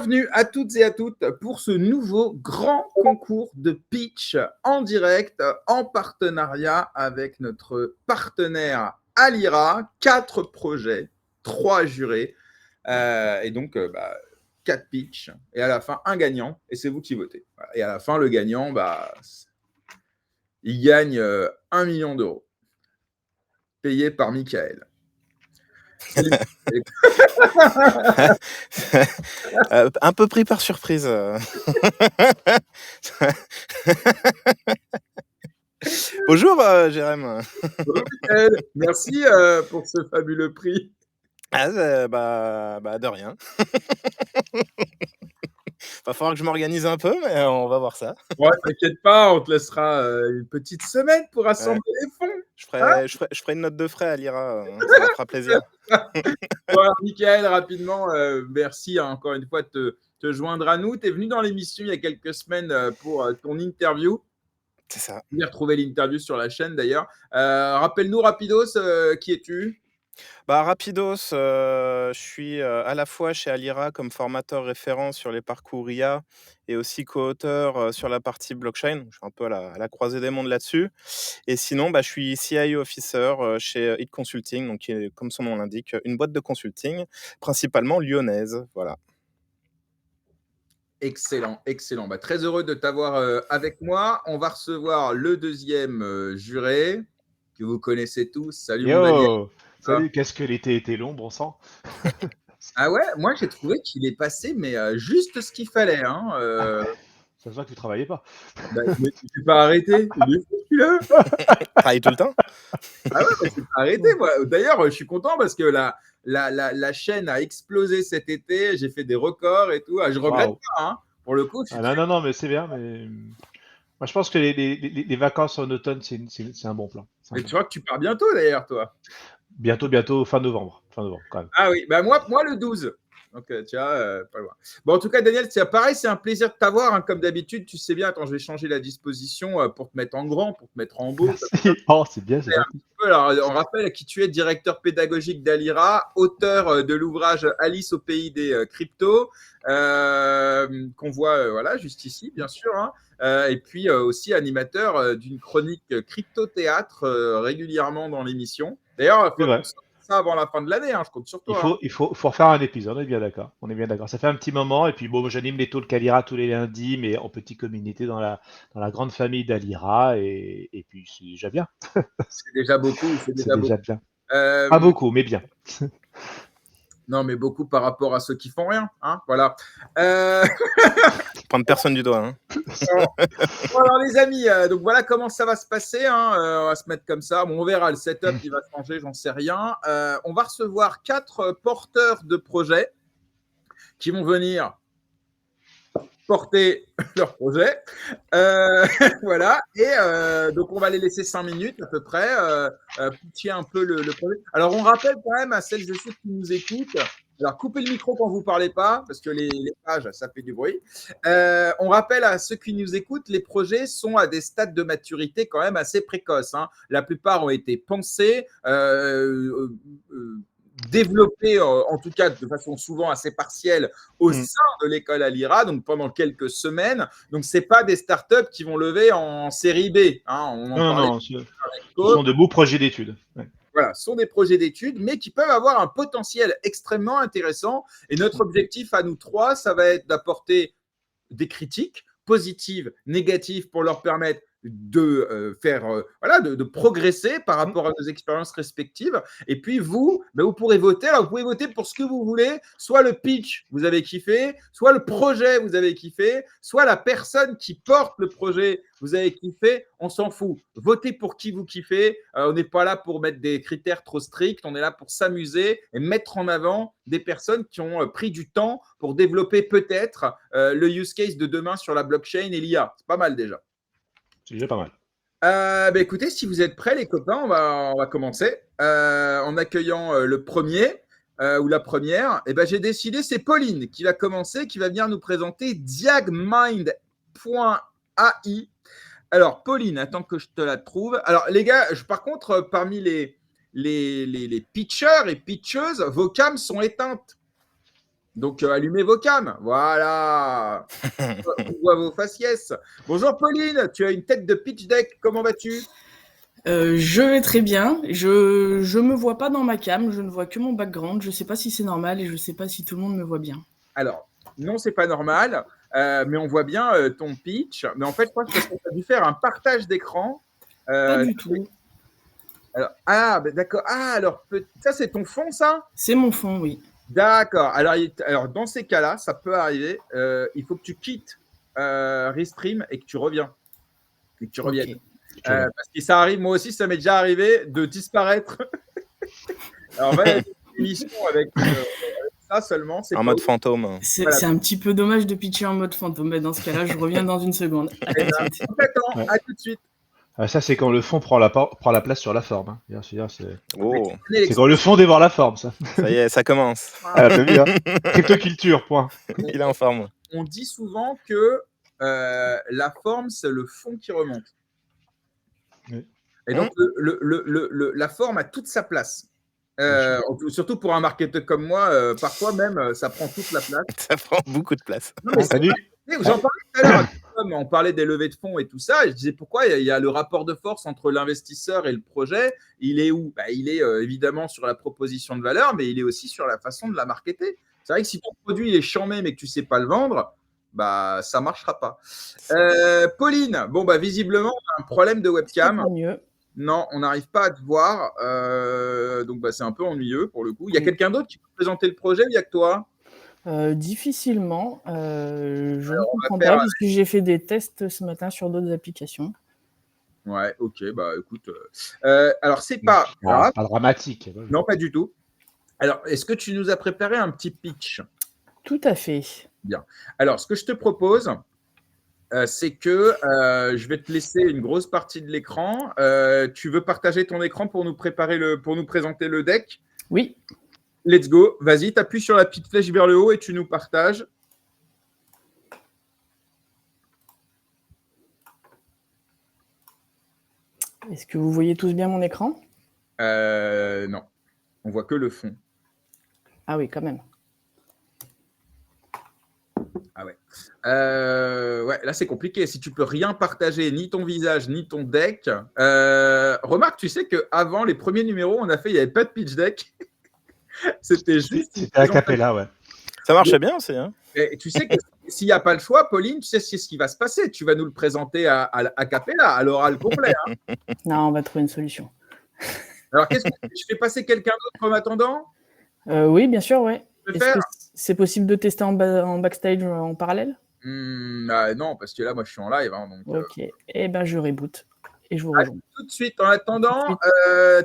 Bienvenue à toutes et à toutes pour ce nouveau grand concours de pitch en direct, en partenariat avec notre partenaire Alira. 4 projets, 3 jurés, et donc 4 pitchs, et à la fin un gagnant, et c'est vous qui votez. Et à la fin, le gagnant, il gagne 1 million d'euros, payé par Michael. Salut. Un peu pris par surprise. Bonjour, Jérém. Bonjour Michael, merci pour ce fabuleux prix. De rien. Va falloir que je m'organise un peu, mais on va voir ça. Ouais, t'inquiète pas, on te laissera une petite semaine pour rassembler les fonds. Je ferai une note de frais à l'IRA, ça leur fera plaisir. Voilà, Michael, rapidement, merci encore une fois de te joindre à nous. Tu es venu dans l'émission il y a quelques semaines pour ton interview. C'est ça. Vous pouvez retrouver l'interview sur la chaîne d'ailleurs. Rappelle-nous rapidos, qui es-tu ? Rapidos, je suis à la fois chez Alira comme formateur référent sur les parcours IA et aussi co-auteur sur la partie blockchain. Je suis un peu à la croisée des mondes là-dessus. Et sinon, je suis CIO Officer chez It Consulting, donc qui est, comme son nom l'indique, une boîte de consulting, principalement lyonnaise. Voilà. Excellent, excellent. Très heureux de t'avoir avec moi. On va recevoir le deuxième juré que vous connaissez tous. Salut mon Daniel. Yo! Salut, qu'est-ce que l'été était long, bon sang. Ah ouais, moi j'ai trouvé qu'il est passé, mais juste ce qu'il fallait. Ça se voit que tu travaillais pas. Mais tu t'es pas arrêté. Il est fou, celui-là. Travaille tout le temps. Ah ouais, je ne suis pas arrêté. Moi. D'ailleurs, je suis content parce que la chaîne a explosé cet été. J'ai fait des records et tout. Je regrette pas, pour le coup. Non, mais c'est bien. Mais moi, je pense que les vacances en automne, c'est un bon plan. Mais tu vois que tu pars bientôt, d'ailleurs, toi. Bientôt, fin novembre, quand même. Ah oui, moi le 12. Donc, tu vois, pas loin. Bon, en tout cas, Daniel, c'est pareil, c'est un plaisir de t'avoir. Comme d'habitude, tu sais bien, attends, je vais changer la disposition pour te mettre en grand, pour te mettre en beau. Merci. Oh, c'est bien, c'est gentil. Alors, on rappelle qui tu es, directeur pédagogique d'Alira, auteur de l'ouvrage Alice au pays des cryptos, qu'on voit juste ici, bien sûr. Et puis aussi animateur d'une chronique crypto-théâtre régulièrement dans l'émission. D'ailleurs, il faut ça avant la fin de l'année, je compte sur toi. Il faut refaire un épisode, on est bien d'accord. Ça fait un petit moment, et puis bon, j'anime les talks Alira tous les lundis, mais en petite communauté dans la grande famille d'Alira, et puis c'est déjà bien. C'est déjà beaucoup. C'est déjà bien. Pas beaucoup, mais bien. Non, mais beaucoup par rapport à ceux qui font rien. Voilà. Prendre personne du doigt. Alors, les amis, donc voilà comment ça va se passer. On va se mettre comme ça. Bon, on verra. Le setup, il va changer, j'en sais rien. On va recevoir 4 porteurs de projets qui vont venir porter leur projet. Voilà. Et donc, on va les laisser 5 minutes à peu près, pitcher un peu le projet. Alors, on rappelle quand même à celles et ceux qui nous écoutent. Alors, coupez le micro quand vous ne parlez pas, parce que les pages, ça fait du bruit. On rappelle à ceux qui nous écoutent, les projets sont à des stades de maturité quand même assez précoces. La plupart ont été pensés, développés, en tout cas de façon souvent assez partielle, au sein de l'école Alira, donc pendant quelques semaines. Donc, ce n'est pas des startups qui vont lever en série B. Non, ce sont de beaux projets d'études. Ouais. Voilà, ce sont des projets d'études, mais qui peuvent avoir un potentiel extrêmement intéressant. Et notre objectif à nous 3, ça va être d'apporter des critiques positives, négatives, pour leur permettre de faire, de progresser par rapport à nos expériences respectives. Et puis vous pourrez voter. Alors, vous pouvez voter pour ce que vous voulez, soit le pitch, vous avez kiffé, soit le projet, vous avez kiffé, soit la personne qui porte le projet, vous avez kiffé. On s'en fout. Votez pour qui vous kiffez. On n'est pas là pour mettre des critères trop stricts. On est là pour s'amuser et mettre en avant des personnes qui ont pris du temps pour développer peut-être le use case de demain sur la blockchain et l'IA. C'est pas mal déjà. C'est déjà pas mal. Écoutez, si vous êtes prêts, les copains, on va commencer en accueillant le premier ou la première. J'ai décidé, c'est Pauline qui va commencer, qui va venir nous présenter diagmind.ai. Alors, Pauline, attends que je te la trouve. Alors, les gars, par contre, parmi les pitchers et pitcheuses, vos cams sont éteintes. Donc, allumez vos cams. Voilà. On voit vos faciès. Bonjour Pauline, tu as une tête de pitch deck. Comment vas-tu? Je vais très bien. Je me vois pas dans ma cam, je ne vois que mon background. Je sais pas si c'est normal et je sais pas si tout le monde me voit bien. Alors, non, c'est pas normal, mais on voit bien ton pitch. Mais en fait, je pense que tu as dû faire un partage d'écran. Pas du tout. Alors, ben d'accord. Alors, ça, c'est ton fond, ça? C'est mon fond, oui. D'accord. Alors, dans ces cas-là, ça peut arriver. Il faut que tu quittes Restream et que tu reviens. Et que tu reviennes. Ok. Parce que ça arrive, moi aussi, ça m'est déjà arrivé de disparaître. Alors, voilà, une émission avec ça seulement. En mode fantôme. C'est Voilà. c'est un petit peu dommage de pitcher en mode fantôme, mais dans ce cas-là, je reviens dans une seconde. À tout de suite. Complètement. À tout de suite. Ah, ça, c'est quand le fond prend la place sur la forme. Hein. Oh, C'est quand le fond dévore la forme, ça. ça y est, ça commence. Ah, t'as vu, hein. Cryptoculture, point. Il est en forme. On dit souvent que la forme, c'est le fond qui remonte. Oui. Et donc, la forme a toute sa place. Surtout pour un marketeur comme moi, parfois même, ça prend toute la place. Ça prend beaucoup de place. Non, mais Salut. j'en parlais tout à l'heure. On parlait des levées de fonds et tout ça. Et je disais pourquoi il y a le rapport de force entre l'investisseur et le projet. Il est où? Il est évidemment sur la proposition de valeur, mais il est aussi sur la façon de la marketer. C'est vrai que si ton produit il est charmé mais que tu ne sais pas le vendre, ça ne marchera pas. Pauline, visiblement, on a un problème de webcam. Pas mieux. Non, on n'arrive pas à te voir. Donc, c'est un peu ennuyeux pour le coup. Il y a quelqu'un d'autre qui peut présenter le projet? Il n'y a que toi? Difficilement. Je ne on va comprends faire- pas parce que j'ai fait des tests ce matin sur d'autres applications. Ouais, ok, écoute. Alors, c'est pas grave. Pas dramatique. Non, pas du tout. Alors, est-ce que tu nous as préparé un petit pitch? Tout à fait. Alors, ce que je te propose, c'est que je vais te laisser une grosse partie de l'écran. Tu veux partager ton écran pour nous présenter le deck? Oui. Let's go. Vas-y, tu appuies sur la petite flèche vers le haut et tu nous partages. Est-ce que vous voyez tous bien mon écran? Non, on voit que le fond. Ah oui, quand même. Ah ouais. Ouais, là c'est compliqué. Si tu peux rien partager, ni ton visage, ni ton deck. Remarque, tu sais qu'avant les premiers numéros, on a fait, il n'y avait pas de pitch deck. C'était juste. C'était a cappella, ouais. Ça marchait bien aussi. Hein. Et tu sais que s'il n'y a pas le choix, Pauline, tu sais ce qui va se passer. Tu vas nous le présenter à cappella, à l'oral complet. Hein. Non, on va trouver une solution. Alors, qu'est-ce que je fais passer quelqu'un d'autre en attendant? Oui, bien sûr, ouais. Je peux Est-ce faire que c'est possible de tester en backstage en parallèle? Non, parce que là, moi, je suis en live. Hein, donc, Ok. Eh ben, je reboot et je vous à rejoins. tout de suite. En attendant,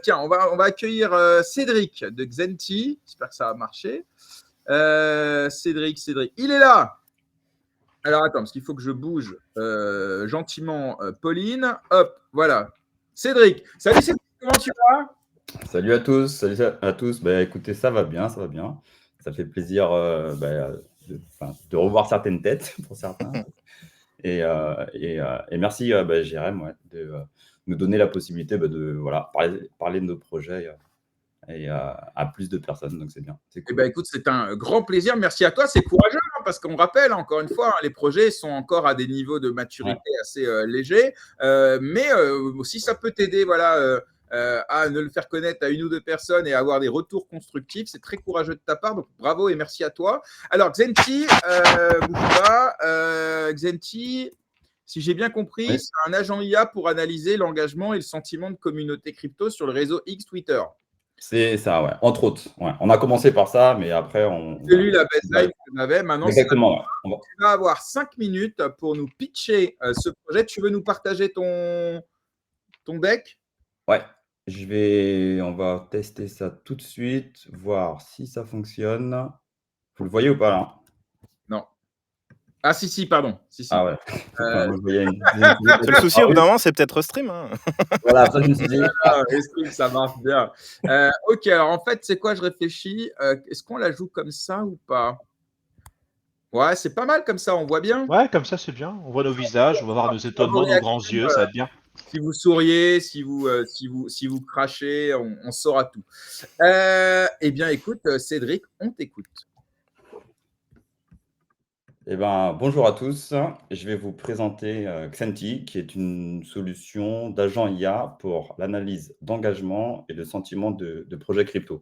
tiens, on va accueillir Cédric de Xenti. J'espère que ça va marcher. Cédric, il est là. Alors, attends, parce qu'il faut que je bouge gentiment Pauline. Hop, voilà. Cédric. Salut Cédric, comment tu vas? Salut à tous, écoutez, ça va bien. Ça fait plaisir de revoir certaines têtes pour certains. Et merci Jérém de nous donner la possibilité de parler de nos projets à plus de personnes. Donc c'est bien. C'est cool. Écoute, c'est un grand plaisir. Merci à toi. C'est courageux parce qu'on rappelle, encore une fois, les projets sont encore à des niveaux de maturité assez légers. Mais si ça peut t'aider, à ne le faire connaître à une ou deux personnes et à avoir des retours constructifs, c'est très courageux de ta part. Donc bravo et merci à toi. Alors Xenti, Xenti, si j'ai bien compris, Oui. c'est un agent IA pour analyser l'engagement et le sentiment de communauté crypto sur le réseau X Twitter. C'est ça, ouais. Entre autres. Ouais. On a commencé par ça, mais après on. J'ai lu la baseline qu'on avait. Maintenant, exactement. Ouais. tu vas avoir 5 minutes pour nous pitcher ce projet. Tu veux nous partager ton deck? Ouais. On va tester ça tout de suite, voir si ça fonctionne. Vous le voyez ou pas là? Non. Ah si, pardon. Si. Ah ouais. C'est le souci, au bout d'un moment, c'est peut-être stream. Hein. Voilà, ça je me suis dit. Stream, ça marche bien. Ok, alors en fait, c'est quoi? Je réfléchis. Est-ce qu'on la joue comme ça ou pas? Ouais, c'est pas mal comme ça, on voit bien. Ouais, comme ça, c'est bien. On voit nos visages, on va voir nos étonnements, nos grands yeux, ça va être bien. Si vous souriez, si vous crachez, on saura tout. Eh bien, écoute, Cédric, on t'écoute. Eh ben, bonjour à tous. Je vais vous présenter Xenti, qui est une solution d'agent IA pour l'analyse d'engagement et de sentiments de projets crypto.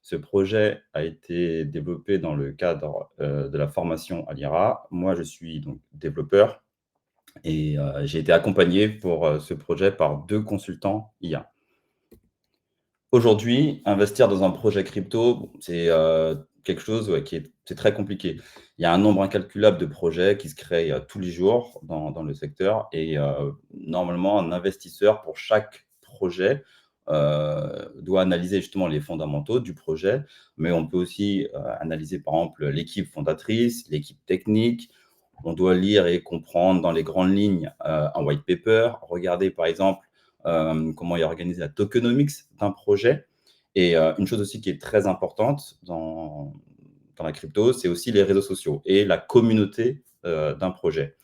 Ce projet a été développé dans le cadre de la formation à l'IRA. Moi, je suis donc développeur et j'ai été accompagné pour ce projet par 2 consultants IA. Aujourd'hui, investir dans un projet crypto, bon, c'est quelque chose c'est très compliqué. Il y a un nombre incalculable de projets qui se créent tous les jours dans le secteur et normalement, un investisseur pour chaque projet doit analyser justement les fondamentaux du projet, mais on peut aussi analyser par exemple l'équipe fondatrice, l'équipe technique. On doit lire et comprendre dans les grandes lignes un white paper, regarder par exemple comment il est organisé la tokenomics d'un projet. Et une chose aussi qui est très importante dans la crypto, c'est aussi les réseaux sociaux et la communauté d'un projet.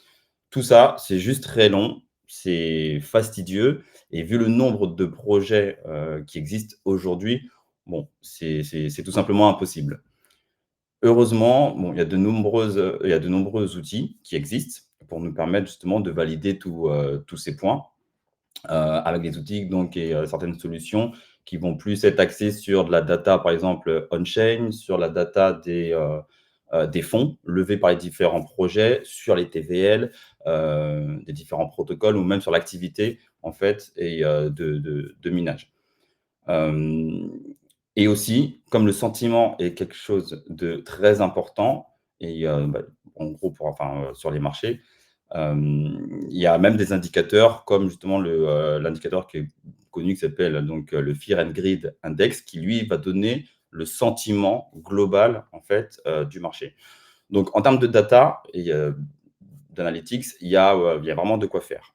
Tout ça, c'est juste très long, c'est fastidieux et vu le nombre de projets qui existent aujourd'hui, bon, c'est tout simplement impossible. Heureusement, bon, il y a de nombreux outils qui existent pour nous permettre justement de valider tous ces points avec des outils donc et certaines solutions qui vont plus être axées sur de la data, par exemple, on-chain, sur la data des fonds levés par les différents projets, sur les TVL, des différents protocoles ou même sur l'activité, en fait et de minage. Et aussi, comme le sentiment est quelque chose de très important et en gros sur les marchés, il y a même des indicateurs comme justement l'indicateur qui est connu qui s'appelle donc le Fear and Greed Index qui lui va donner le sentiment global en fait du marché. Donc en termes de data et d'analytics, il y a vraiment de quoi faire.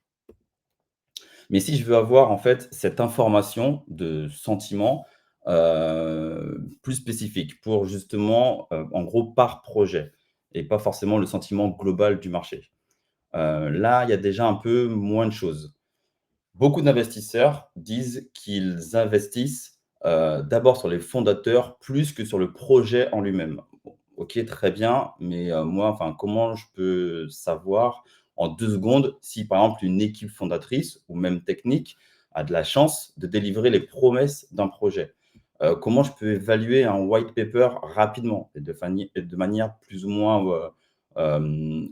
Mais si je veux avoir en fait cette information de sentiment plus spécifique pour justement, en gros par projet et pas forcément le sentiment global du marché. Là, il y a déjà un peu moins de choses. Beaucoup d'investisseurs disent qu'ils investissent, d'abord sur les fondateurs plus que sur le projet en lui-même. Bon, OK, très bien, mais moi, comment je peux savoir en 2 secondes si, par exemple, une équipe fondatrice ou même technique a de la chance de délivrer les promesses d'un projet? Comment je peux évaluer un white paper rapidement et de manière plus ou moins,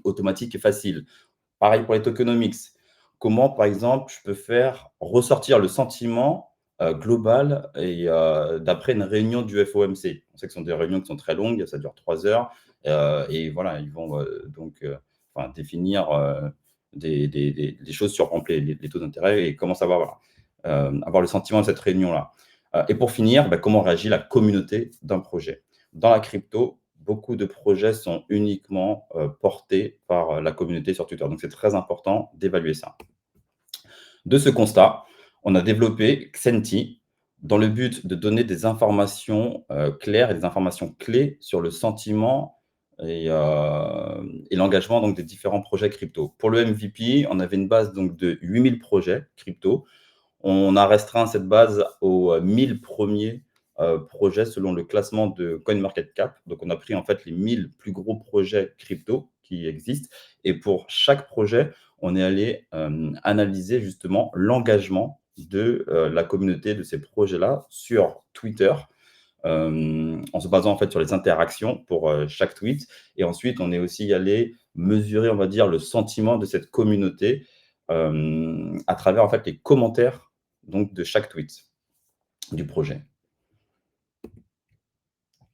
automatique et facile? Pareil pour les tokenomics. Comment, par exemple, je peux faire ressortir le sentiment global et d'après une réunion du FOMC? On sait que ce sont des réunions qui sont très longues, ça dure 3 heures et voilà, ils vont définir des choses sur par exemple, les taux d'intérêt et comment savoir avoir le sentiment de cette réunion-là. Et pour finir, comment réagit la communauté d'un projet? Dans la crypto, beaucoup de projets sont uniquement portés par la communauté sur Twitter. Donc, c'est très important d'évaluer ça. De ce constat, on a développé Xenti dans le but de donner des informations claires et des informations clés sur le sentiment et l'engagement donc, des différents projets crypto. Pour le MVP, on avait une base donc, de 8000 projets crypto. On a restreint cette base aux 1000 premiers projets selon le classement de CoinMarketCap. Donc, on a pris en fait les 1000 plus gros projets crypto qui existent. Et pour chaque projet, on est allé analyser justement l'engagement de la communauté de ces projets-là sur Twitter. En se basant en fait sur les interactions pour chaque tweet. Et ensuite, on est aussi allé mesurer, on va dire, le sentiment de cette communauté à travers en fait les commentaires donc, de chaque tweet du projet.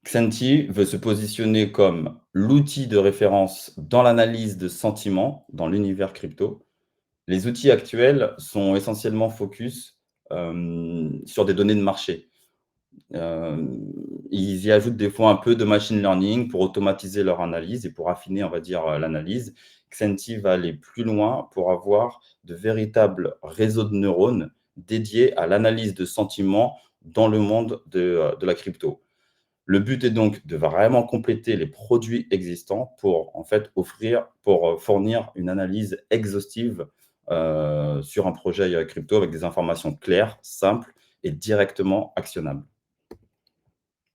Xenti veut se positionner comme l'outil de référence dans l'analyse de sentiments dans l'univers crypto. Les outils actuels sont essentiellement focus sur des données de marché. Ils y ajoutent des fois un peu de machine learning pour automatiser leur analyse et pour affiner, on va dire, l'analyse. Xenti va aller plus loin pour avoir de véritables réseaux de neurones dédiés à l'analyse de sentiments dans le monde de la crypto. Le but est donc de vraiment compléter les produits existants pour en fait fournir une analyse exhaustive sur un projet crypto avec des informations claires, simples et directement actionnables.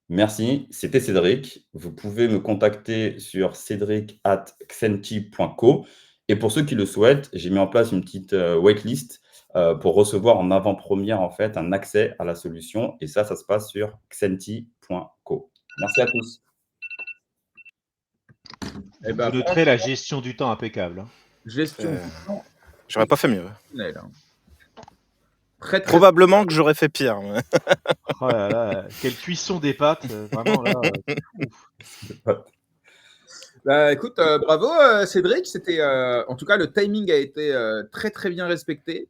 Merci, c'était Cédric. Vous pouvez me contacter sur cedric@xenti.co et pour ceux qui le souhaitent, j'ai mis en place une petite, waitlist, pour recevoir en avant-première, en fait, un accès à la solution et ça se passe sur xenti.co. Merci à tous. Eh ben, Vous noterez la gestion du temps impeccable, hein. gestion Euh, du temps J'aurais pas fait mieux. exceptionnelle, hein. Très, très Probablement que j'aurais fait pire. Ouais. Oh là là, quelle cuisson des pâtes, vraiment là, ouf. Bah, écoute, bravo, Cédric. C'était, en tout cas, le timing a été très, très bien respecté.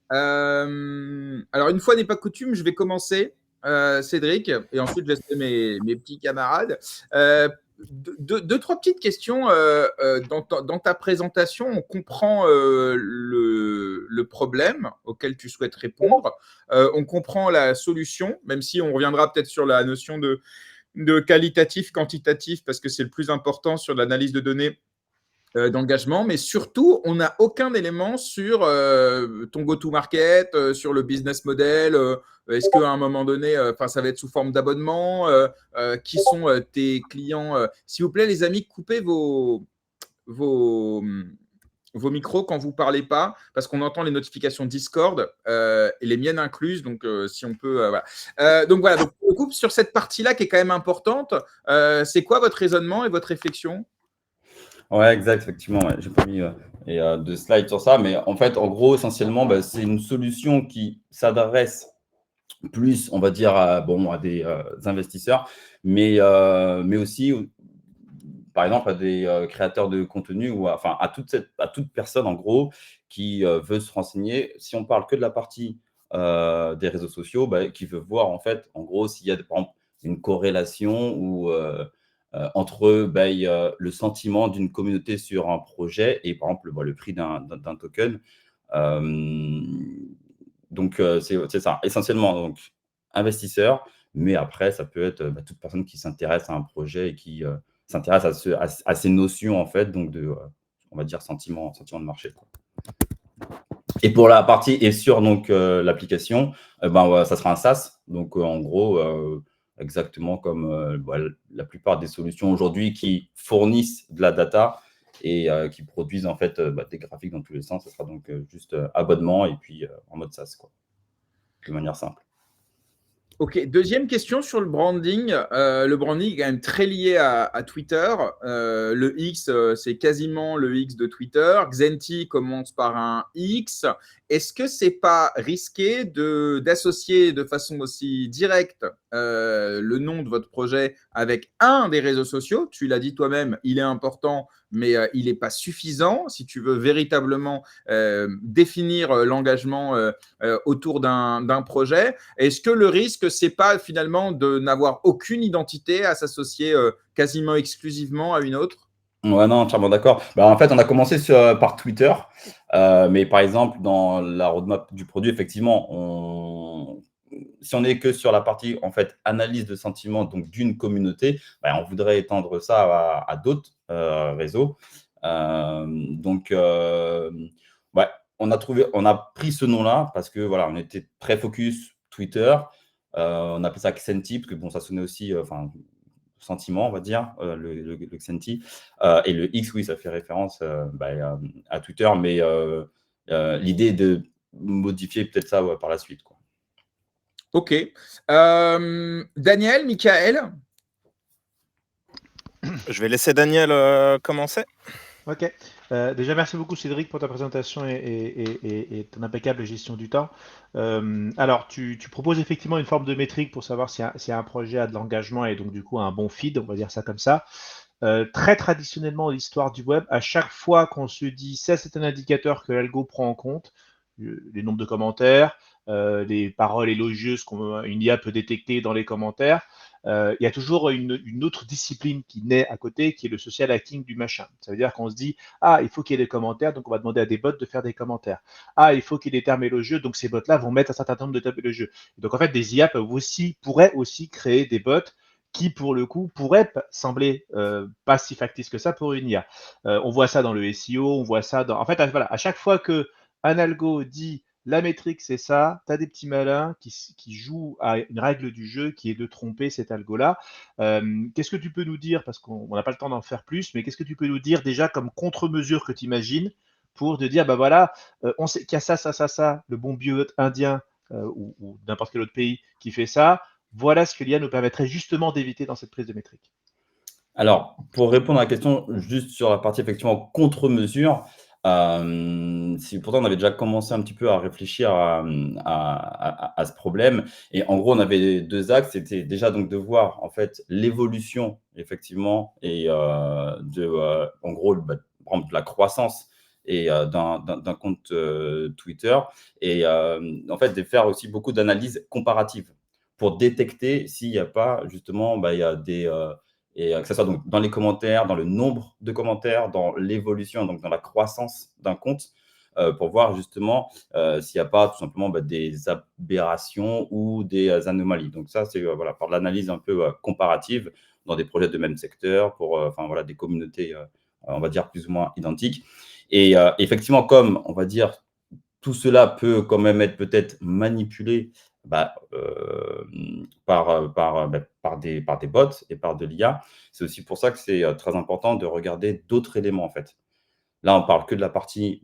Alors, une fois n'est pas coutume, je vais commencer, Cédric, et ensuite je laisserai mes petits camarades. Deux, trois petites questions. Dans ta présentation, on comprend le problème auquel tu souhaites répondre. On comprend la solution, même si on reviendra peut-être sur la notion de qualitatif, quantitatif, parce que c'est le plus important sur l'analyse de données d'engagement, mais surtout, on n'a aucun élément sur ton go-to-market, sur le business model. Est-ce qu'à un moment donné, ça va être sous forme d'abonnement, qui sont tes clients s'il vous plaît, les amis, coupez vos, vos micros quand vous ne parlez pas, parce qu'on entend les notifications Discord, et les miennes incluses, donc si on peut… voilà. Donc voilà, donc, on coupe sur cette partie-là qui est quand même importante. C'est quoi votre raisonnement et votre réflexion ? Ouais, exact, effectivement, ouais. J'ai pas mis de slide sur ça, mais en fait, en gros, essentiellement, c'est une solution qui s'adresse plus, on va dire, à des investisseurs, mais aussi, par exemple, à des créateurs de contenu ou à toute personne, en gros, qui veut se renseigner. Si on parle que de la partie des réseaux sociaux, qui veut voir, en fait, en gros, s'il y a, par exemple, une corrélation ou entre il y a le sentiment d'une communauté sur un projet et, par exemple, le prix d'un token. Donc, c'est ça, essentiellement, donc, investisseur, mais après, ça peut être toute personne qui s'intéresse à un projet et qui s'intéresse à ces notions, en fait, donc on va dire, sentiment de marché, quoi. Et pour la partie et sur donc l'application, ça sera un SaaS. Donc, en gros, exactement comme la plupart des solutions aujourd'hui qui fournissent de la data et qui produisent en fait des graphiques dans tous les sens. Ce sera donc juste abonnement et puis en mode SaaS, quoi, de manière simple. Ok, deuxième question sur le branding. Le branding est quand même très lié à Twitter. Le X, c'est quasiment le X de Twitter. Xenti commence par un X. Est-ce que c'est pas risqué d'associer de façon aussi directe le nom de votre projet avec un des réseaux sociaux? Tu l'as dit toi-même, il est important, mais il n'est pas suffisant si tu veux véritablement définir l'engagement autour d'un projet. Est-ce que le risque, c'est pas finalement de n'avoir aucune identité, à s'associer quasiment exclusivement à une autre? Ouais, non, entièrement d'accord. En fait, on a commencé par Twitter, mais par exemple, dans la roadmap du produit, effectivement, si on n'est que sur la partie en fait analyse de sentiments donc d'une communauté, on voudrait étendre ça à d'autres réseaux. On a pris ce nom-là parce que voilà, on était très focus Twitter. On appelait ça Xenti parce que ça sonnait aussi, sentiment, on va dire, le Xenti. Et le X, oui, ça fait référence à Twitter, mais l'idée est de modifier peut-être ça par la suite, quoi. Ok. Daniel, Michael? Je vais laisser Daniel commencer. Ok. Déjà, merci beaucoup Cédric pour ta présentation et ton impeccable gestion du temps. Alors, tu proposes effectivement une forme de métrique pour savoir si un projet a de l'engagement et donc du coup un bon feed, on va dire ça comme ça. Très traditionnellement, l'histoire du web, à chaque fois qu'on se dit ça, c'est un indicateur que l'algo prend en compte, les nombres de commentaires, les paroles élogieuses qu'une IA peut détecter dans les commentaires, il y a toujours une autre discipline qui naît à côté, qui est le social hacking du machin. Ça veut dire qu'on se dit, il faut qu'il y ait des commentaires, donc on va demander à des bots de faire des commentaires. Il faut qu'il y ait des termes élogieux, donc ces bots-là vont mettre un certain nombre de termes élogieux. Donc en fait, des IA pourraient aussi créer des bots qui, pour le coup, pourraient sembler pas si factices que ça pour une IA. On voit ça dans le SEO, on voit ça dans… En fait, voilà, à chaque fois qu'un algo dit la métrique, c'est ça. Tu as des petits malins qui jouent à une règle du jeu qui est de tromper cet algo-là. Qu'est-ce que tu peux nous dire, parce qu'on n'a pas le temps d'en faire plus, mais qu'est-ce que tu peux nous dire déjà comme contre-mesure que tu imagines pour te dire, bah voilà, on sait qu'il y a ça, le bon bio indien ou n'importe quel autre pays qui fait ça. Voilà ce que l'IA nous permettrait justement d'éviter dans cette prise de métrique. Alors, pour répondre à la question, juste sur la partie effectivement contre-mesure, pourtant on avait déjà commencé un petit peu à réfléchir à ce problème. Et en gros, on avait 2 axes. C'était déjà donc de voir en fait l'évolution effectivement et en gros, par exemple, de la croissance et d'un compte Twitter et en fait de faire aussi beaucoup d'analyses comparatives pour détecter s'il n'y a pas justement, il y a des et que ça soit donc dans les commentaires, dans le nombre de commentaires, dans l'évolution, donc dans la croissance d'un compte, pour voir justement s'il n'y a pas tout simplement des aberrations ou des anomalies. Donc ça, c'est voilà, par l'analyse un peu comparative dans des projets de même secteur, pour voilà, des communautés, on va dire, plus ou moins identiques. Et effectivement, comme on va dire, tout cela peut quand même être peut-être manipulé par des bots et par de l'IA. C'est aussi pour ça que c'est très important de regarder d'autres éléments en fait. Là, on parle que de la partie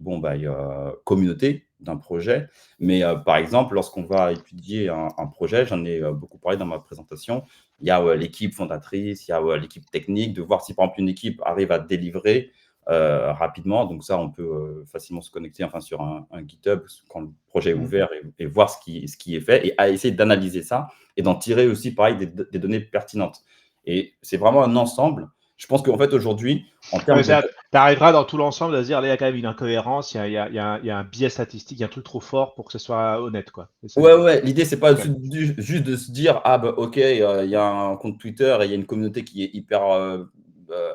communauté d'un projet, mais par exemple, lorsqu'on va étudier un projet, j'en ai beaucoup parlé dans ma présentation, il y a l'équipe fondatrice, il y a l'équipe technique, de voir si par exemple une équipe arrive à délivrer rapidement. Donc ça, on peut facilement se connecter sur un GitHub quand le projet est ouvert et voir ce qui est fait et à essayer d'analyser ça et d'en tirer aussi, pareil, des données pertinentes. Et c'est vraiment un ensemble. Je pense qu'en fait, aujourd'hui, en termes Tu arriveras dans tout l'ensemble à se dire, là, il y a quand même une incohérence, il y a un biais statistique, il y a un truc trop fort pour que ce soit honnête, quoi. Ouais. L'idée, c'est pas juste de se dire, ok, il y a un compte Twitter et il y a une communauté qui est hyper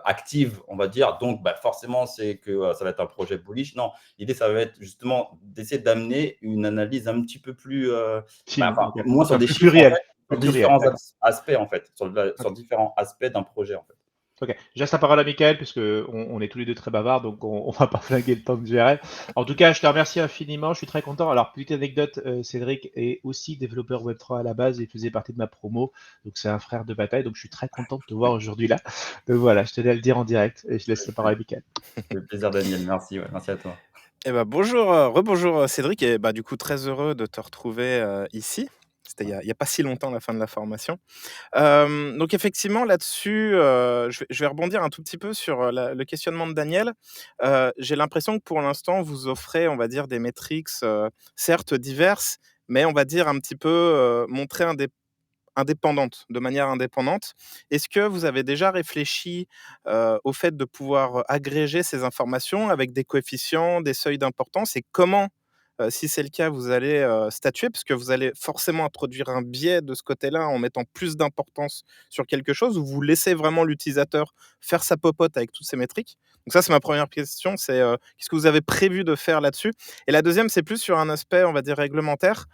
active, on va dire. Donc, forcément, c'est que ça va être un projet bullish. Non, l'idée, ça va être justement d'essayer d'amener une analyse un petit peu plus, moins sur des chiffres, réel, sur différents aspects, en fait, sur différents aspects d'un projet, en fait. Ok, je laisse la parole à Michael, puisqu'on est tous les deux très bavards, donc on va pas flinguer le temps de gérer. En tout cas, je te remercie infiniment, je suis très content. Alors, petite anecdote, Cédric est aussi développeur Web3 à la base, il faisait partie de ma promo, donc c'est un frère de bataille, donc je suis très content de te voir aujourd'hui là. Donc voilà, je tenais à le dire en direct, et je laisse la parole à Michael. C'est un plaisir, Daniel, merci, merci à toi. Bonjour, rebonjour Cédric, et du coup très heureux de te retrouver ici. C'était il y a pas si longtemps, la fin de la formation. Donc effectivement là-dessus, je vais rebondir un tout petit peu sur le questionnement de Daniel. J'ai l'impression que pour l'instant, vous offrez, on va dire, des métriques, certes diverses, mais on va dire un petit peu montrées de manière indépendante. Est-ce que vous avez déjà réfléchi au fait de pouvoir agréger ces informations avec des coefficients, des seuils d'importance, et comment, si c'est le cas, vous allez statuer? Parce que vous allez forcément introduire un biais de ce côté-là en mettant plus d'importance sur quelque chose, ou vous laissez vraiment l'utilisateur faire sa popote avec toutes ces métriques? Donc ça, c'est ma première question, c'est qu'est-ce que vous avez prévu de faire là-dessus? Et la deuxième, c'est plus sur un aspect, on va dire, réglementaire.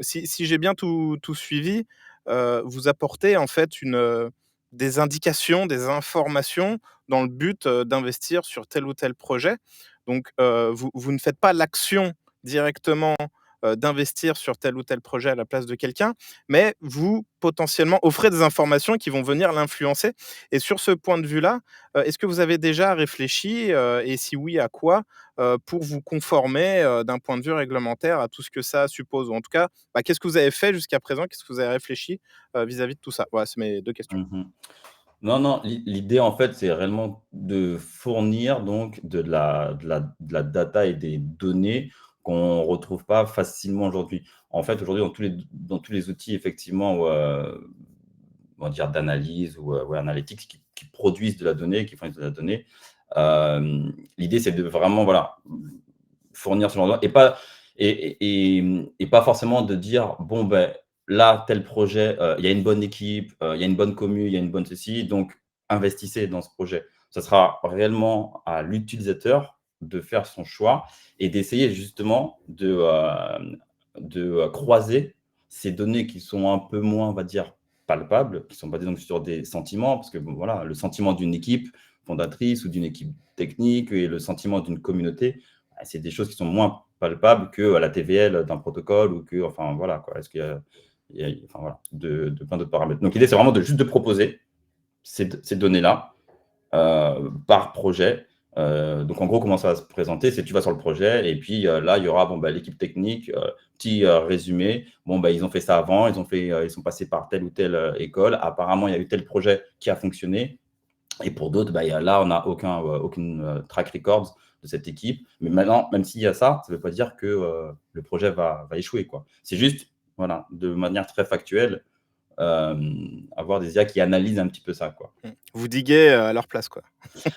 Si j'ai bien tout suivi, vous apportez en fait des indications, des informations dans le but d'investir sur tel ou tel projet. Donc, vous ne faites pas l'action directement d'investir sur tel ou tel projet à la place de quelqu'un, mais vous, potentiellement, offrez des informations qui vont venir l'influencer. Et sur ce point de vue-là, est-ce que vous avez déjà réfléchi, et si oui, à quoi, pour vous conformer d'un point de vue réglementaire à tout ce que ça suppose? Ou en tout cas, qu'est-ce que vous avez fait jusqu'à présent? Qu'est-ce que vous avez réfléchi vis-à-vis de tout ça? Voilà, c'est mes 2 questions. Non, l'idée, en fait, c'est réellement de fournir donc de la data et des données qu'on ne retrouve pas facilement aujourd'hui. En fait, aujourd'hui, dans tous les outils, effectivement, on va dire d'analyse ou analytics qui produisent de la donnée, qui fournissent de la donnée, l'idée, c'est de vraiment fournir ce genre de et pas forcément de dire, bon, là, tel projet, il y a une bonne équipe, il y a une bonne commu, il y a une bonne ceci, donc investissez dans ce projet. Ce sera réellement à l'utilisateur de faire son choix et d'essayer justement de croiser ces données qui sont un peu moins, on va dire, palpables, qui sont basées donc sur des sentiments, parce que voilà, le sentiment d'une équipe fondatrice ou d'une équipe technique et le sentiment d'une communauté, c'est des choses qui sont moins palpable que la TVL d'un protocole ou que, enfin voilà, quoi. Est-ce qu'il y a enfin, voilà, de plein d'autres paramètres. Donc l'idée, c'est vraiment juste de proposer ces données-là par projet. Donc en gros, comment ça va se présenter, c'est tu vas sur le projet et puis là, il y aura l'équipe technique, petit résumé. Ils ont fait ça avant, ils sont passés par telle ou telle école. Apparemment, il y a eu tel projet qui a fonctionné. Et pour d'autres, là, on n'a aucune track record de cette équipe. Mais maintenant, même s'il y a ça, ça ne veut pas dire que le projet va échouer, quoi. C'est juste, voilà, de manière très factuelle, avoir des IA qui analysent un petit peu ça, quoi. Vous diguez à leur place, quoi.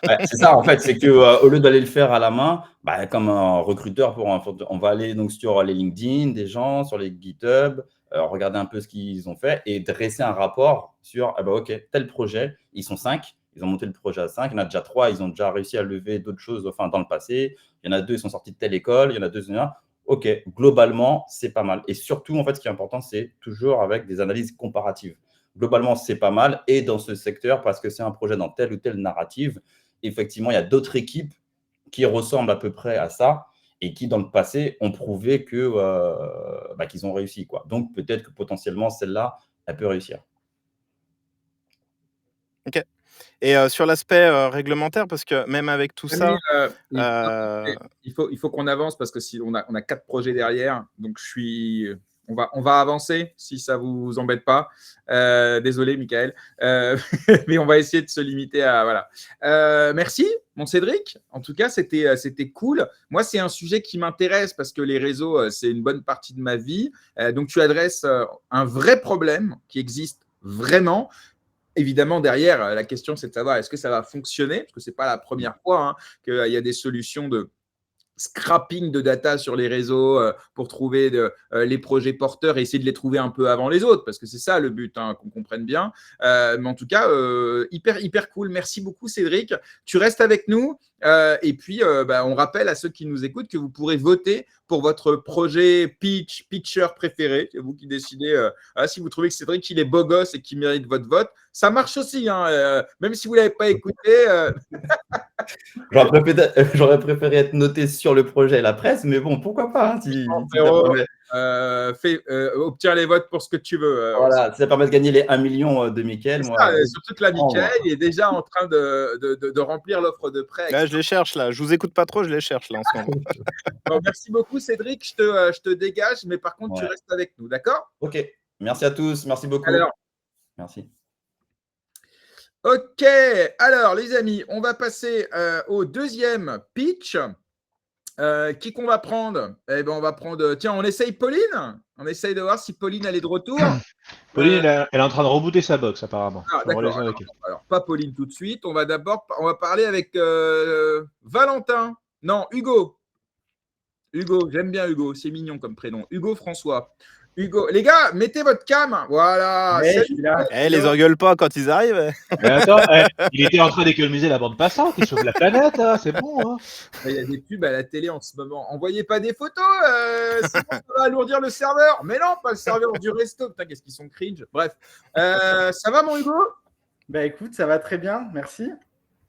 Ouais, c'est ça, en fait, c'est que au lieu d'aller le faire à la main, comme un recruteur, on va aller donc sur les LinkedIn des gens, sur les GitHub, regarder un peu ce qu'ils ont fait et dresser un rapport sur, OK, tel projet, ils sont 5, ils ont monté le projet à 5, il y en a déjà 3, ils ont déjà réussi à lever d'autres choses dans le passé, il y en a 2, ils sont sortis de telle école, il y en a 2, OK, globalement, c'est pas mal. Et surtout, en fait, ce qui est important, c'est toujours avec des analyses comparatives. Globalement, c'est pas mal. Et dans ce secteur, parce que c'est un projet dans telle ou telle narrative, effectivement, il y a d'autres équipes qui ressemblent à peu près à ça et qui, dans le passé, ont prouvé qu'ils ont réussi, quoi. Donc, peut-être que potentiellement, celle-là, elle peut réussir. OK. Et sur l'aspect réglementaire, parce que même avec tout ça, il faut qu'on avance parce que si on a 4 projets derrière, donc on va avancer si ça vous embête pas. Désolé, Michael, mais on va essayer de se limiter à voilà. Merci, mon Cédric. En tout cas, c'était cool. Moi, c'est un sujet qui m'intéresse parce que les réseaux, c'est une bonne partie de ma vie. Donc, tu adresses un vrai problème qui existe vraiment. Évidemment, derrière, la question, c'est de savoir est-ce que ça va fonctionner, parce que ce n'est pas la première fois qu'il y a des solutions de scrapping de data sur les réseaux pour trouver les projets porteurs et essayer de les trouver un peu avant les autres, parce que c'est ça le but, qu'on comprenne bien. Mais en tout cas, hyper cool. Merci beaucoup, Cédric. Tu restes avec nous. Et puis, on rappelle à ceux qui nous écoutent que vous pourrez voter pour votre projet pitcher préféré. C'est vous qui décidez. Si vous trouvez que Cédric, il est beau gosse et qu'il mérite votre vote, ça marche aussi. Même si vous ne l'avez pas écouté. J'aurais préféré être noté sur le projet et la presse, mais bon, pourquoi pas obtiens les votes pour ce que tu veux. Voilà, ça permet de gagner les 1 million de Mickaël. Surtout que la Mickaël est déjà en train de remplir l'offre de prêt. Là, je les cherche, là. Je vous écoute pas trop, je les cherche, là, en ce moment. Bon, merci beaucoup, Cédric. Je te dégage, mais par contre, tu restes avec nous, d'accord ? Ok. Merci à tous. Merci beaucoup. Merci. Ok. Alors, les amis, on va passer au deuxième pitch. Qui qu'on va prendre ? On va prendre. Tiens, on essaye Pauline. On essaye de voir si Pauline elle est de retour. Pauline, elle est en train de rebooter sa box apparemment. D'accord. Alors, pas Pauline tout de suite. On va parler avec Valentin. Non, Hugo. Hugo, j'aime bien Hugo. C'est mignon comme prénom. Hugo François. Hugo, les gars, mettez votre cam. Voilà. Les engueule pas quand ils arrivent. Mais attends, il était en train d'économiser la bande passante. Il sauve la planète, c'est bon. Il y a des pubs à la télé en ce moment. Envoyez pas des photos, sinon ça va alourdir le serveur. Mais non, pas le serveur du resto. Putain, qu'est-ce qu'ils sont cringe. Bref. Ça va, mon Hugo ? Écoute, ça va très bien. Merci.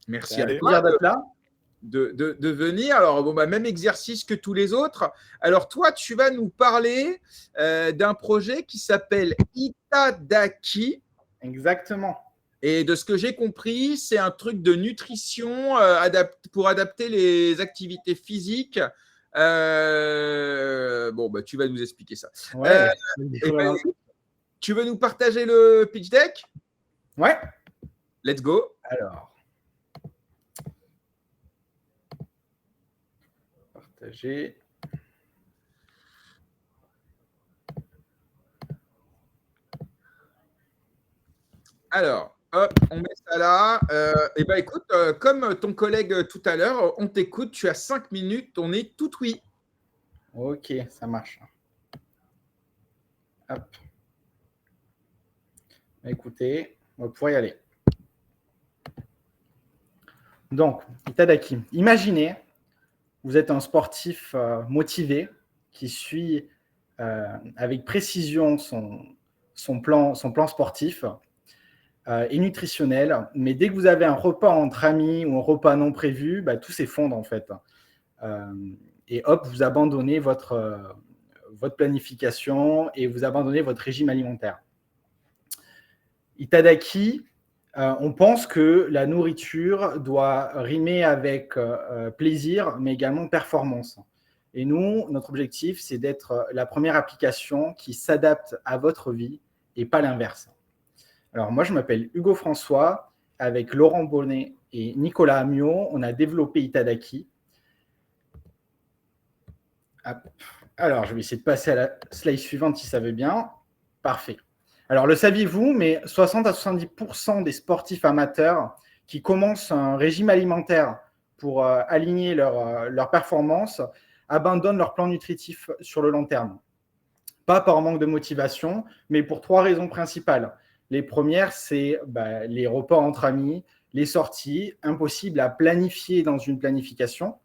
Merci à toi. Plaisir d'être là. De venir. Alors, même exercice que tous les autres. Alors, toi, tu vas nous parler d'un projet qui s'appelle Itadaki. Exactement. Et de ce que j'ai compris, c'est un truc de nutrition pour adapter les activités physiques. Tu vas nous expliquer ça. Ouais, tu veux nous partager le pitch deck ? Ouais. Let's go. Alors. Partager. Alors, hop, on met ça là. Écoute, comme ton collègue tout à l'heure, on t'écoute, tu as 5 minutes, on est tout oui. Ok, ça marche. Hop. Écoutez, on va pouvoir y aller. Donc, Itadaki, imaginez, vous êtes un sportif motivé qui suit avec précision son plan sportif et nutritionnel, mais dès que vous avez un repas entre amis ou un repas non prévu, tout s'effondre en fait. et hop, vous abandonnez votre planification et vous abandonnez votre régime alimentaire. Itadaki, on pense que la nourriture doit rimer avec plaisir, mais également performance. Et nous, notre objectif, c'est d'être la première application qui s'adapte à votre vie et pas l'inverse. Alors moi, je m'appelle Hugo François. Avec Laurent Bonnet et Nicolas Amiot, on a développé Itadaki. Alors, je vais essayer de passer à la slide suivante si ça veut bien. Parfait. Alors, le saviez-vous, mais 60 à 70% des sportifs amateurs qui commencent un régime alimentaire pour aligner leur performance abandonnent leur plan nutritif sur le long terme. Pas par manque de motivation, mais pour 3 raisons principales. Les premières, c'est les repas entre amis, les sorties, impossible à planifier dans une planification,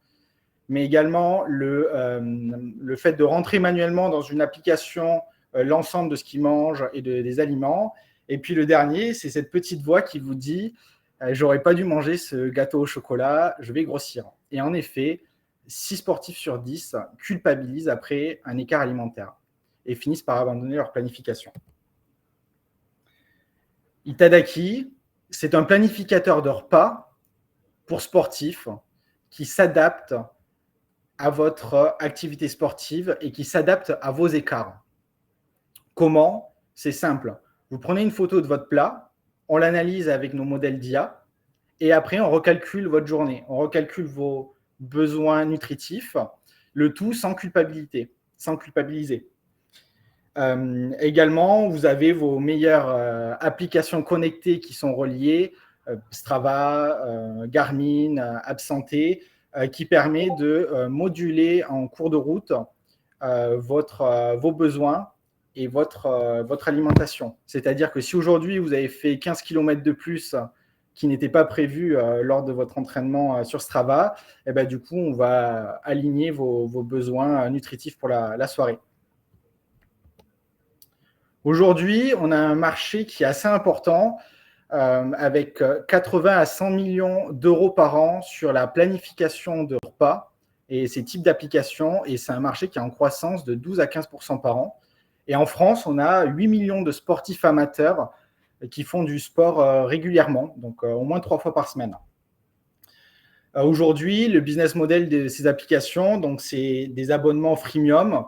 mais également le fait de rentrer manuellement dans une application l'ensemble de ce qu'ils mangent et des aliments. Et puis le dernier, c'est cette petite voix qui vous dit « j'aurais pas dû manger ce gâteau au chocolat, je vais grossir ». Et en effet, 6 sportifs sur 10 culpabilisent après un écart alimentaire et finissent par abandonner leur planification. Itadaki, c'est un planificateur de repas pour sportifs qui s'adapte à votre activité sportive et qui s'adapte à vos écarts. Comment? C'est simple. Vous prenez une photo de votre plat, on l'analyse avec nos modèles d'IA et après on recalcule votre journée. On recalcule vos besoins nutritifs, le tout sans culpabiliser. Également, vous avez vos meilleures applications connectées qui sont reliées, Strava, Garmin, Absanté, qui permet de moduler en cours de route vos besoins et votre alimentation. C'est-à-dire que si aujourd'hui vous avez fait 15 km de plus qui n'étaient pas prévus lors de votre entraînement sur Strava, et ben, du coup, on va aligner vos besoins nutritifs pour la soirée. Aujourd'hui, on a un marché qui est assez important avec 80 à 100 millions d'euros par an sur la planification de repas et ces types d'applications. Et c'est un marché qui est en croissance de 12 à 15% par an. Et en France, on a 8 millions de sportifs amateurs qui font du sport régulièrement, donc au moins 3 fois par semaine. Aujourd'hui, le business model de ces applications, donc c'est des abonnements freemium.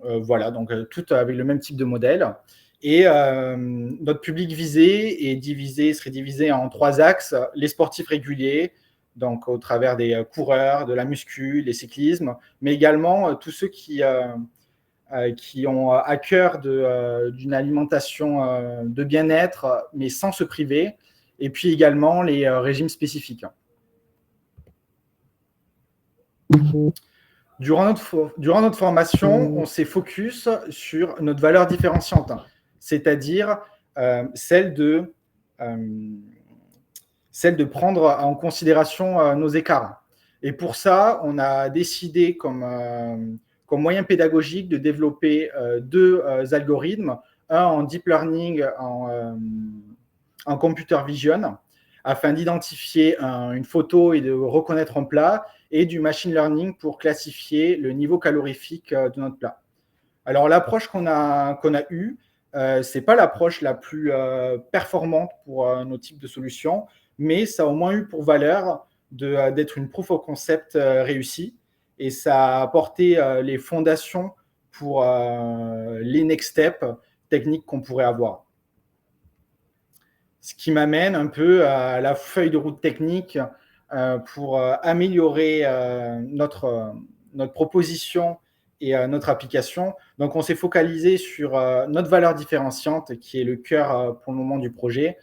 Voilà, donc tout avec le même type de modèle. Et notre public visé serait divisé en 3 axes. Les sportifs réguliers, donc au travers des coureurs, de la muscu, les cyclismes, mais également tous ceux qui ont à cœur d'une alimentation de bien-être, mais sans se priver, et puis également les régimes spécifiques. Durant notre formation, on s'est focus sur notre valeur différenciante, c'est-à-dire celle de prendre en considération nos écarts. Et pour ça, on a décidé comme moyen pédagogique de développer 2 algorithmes, un en deep learning, en computer vision, afin d'identifier une photo et de reconnaître un plat, et du machine learning pour classifier le niveau calorifique de notre plat. Alors, l'approche qu'on a eue, ce n'est pas l'approche la plus performante pour nos types de solutions, mais ça a au moins eu pour valeur d'être une proof of concept réussie, et ça a apporté les fondations pour les next steps techniques qu'on pourrait avoir. Ce qui m'amène un peu à la feuille de route technique pour améliorer notre proposition et notre application. Donc, on s'est focalisé sur notre valeur différenciante, qui est le cœur pour le moment du projet,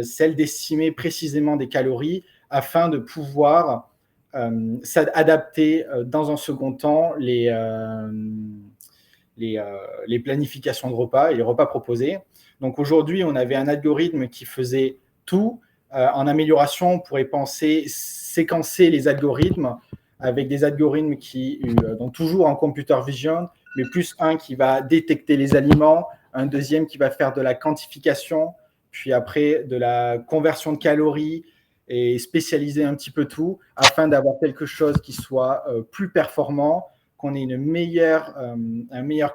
celle d'estimer précisément des calories afin de pouvoir s'adapter dans un second temps les planifications de repas et les repas proposés. Donc, aujourd'hui, on avait un algorithme qui faisait tout. En amélioration, on pourrait penser séquencer les algorithmes avec des algorithmes qui donc toujours en computer vision, mais plus un qui va détecter les aliments, un deuxième qui va faire de la quantification, puis après de la conversion de calories et spécialiser un petit peu tout afin d'avoir quelque chose qui soit plus performant, qu'on ait un meilleur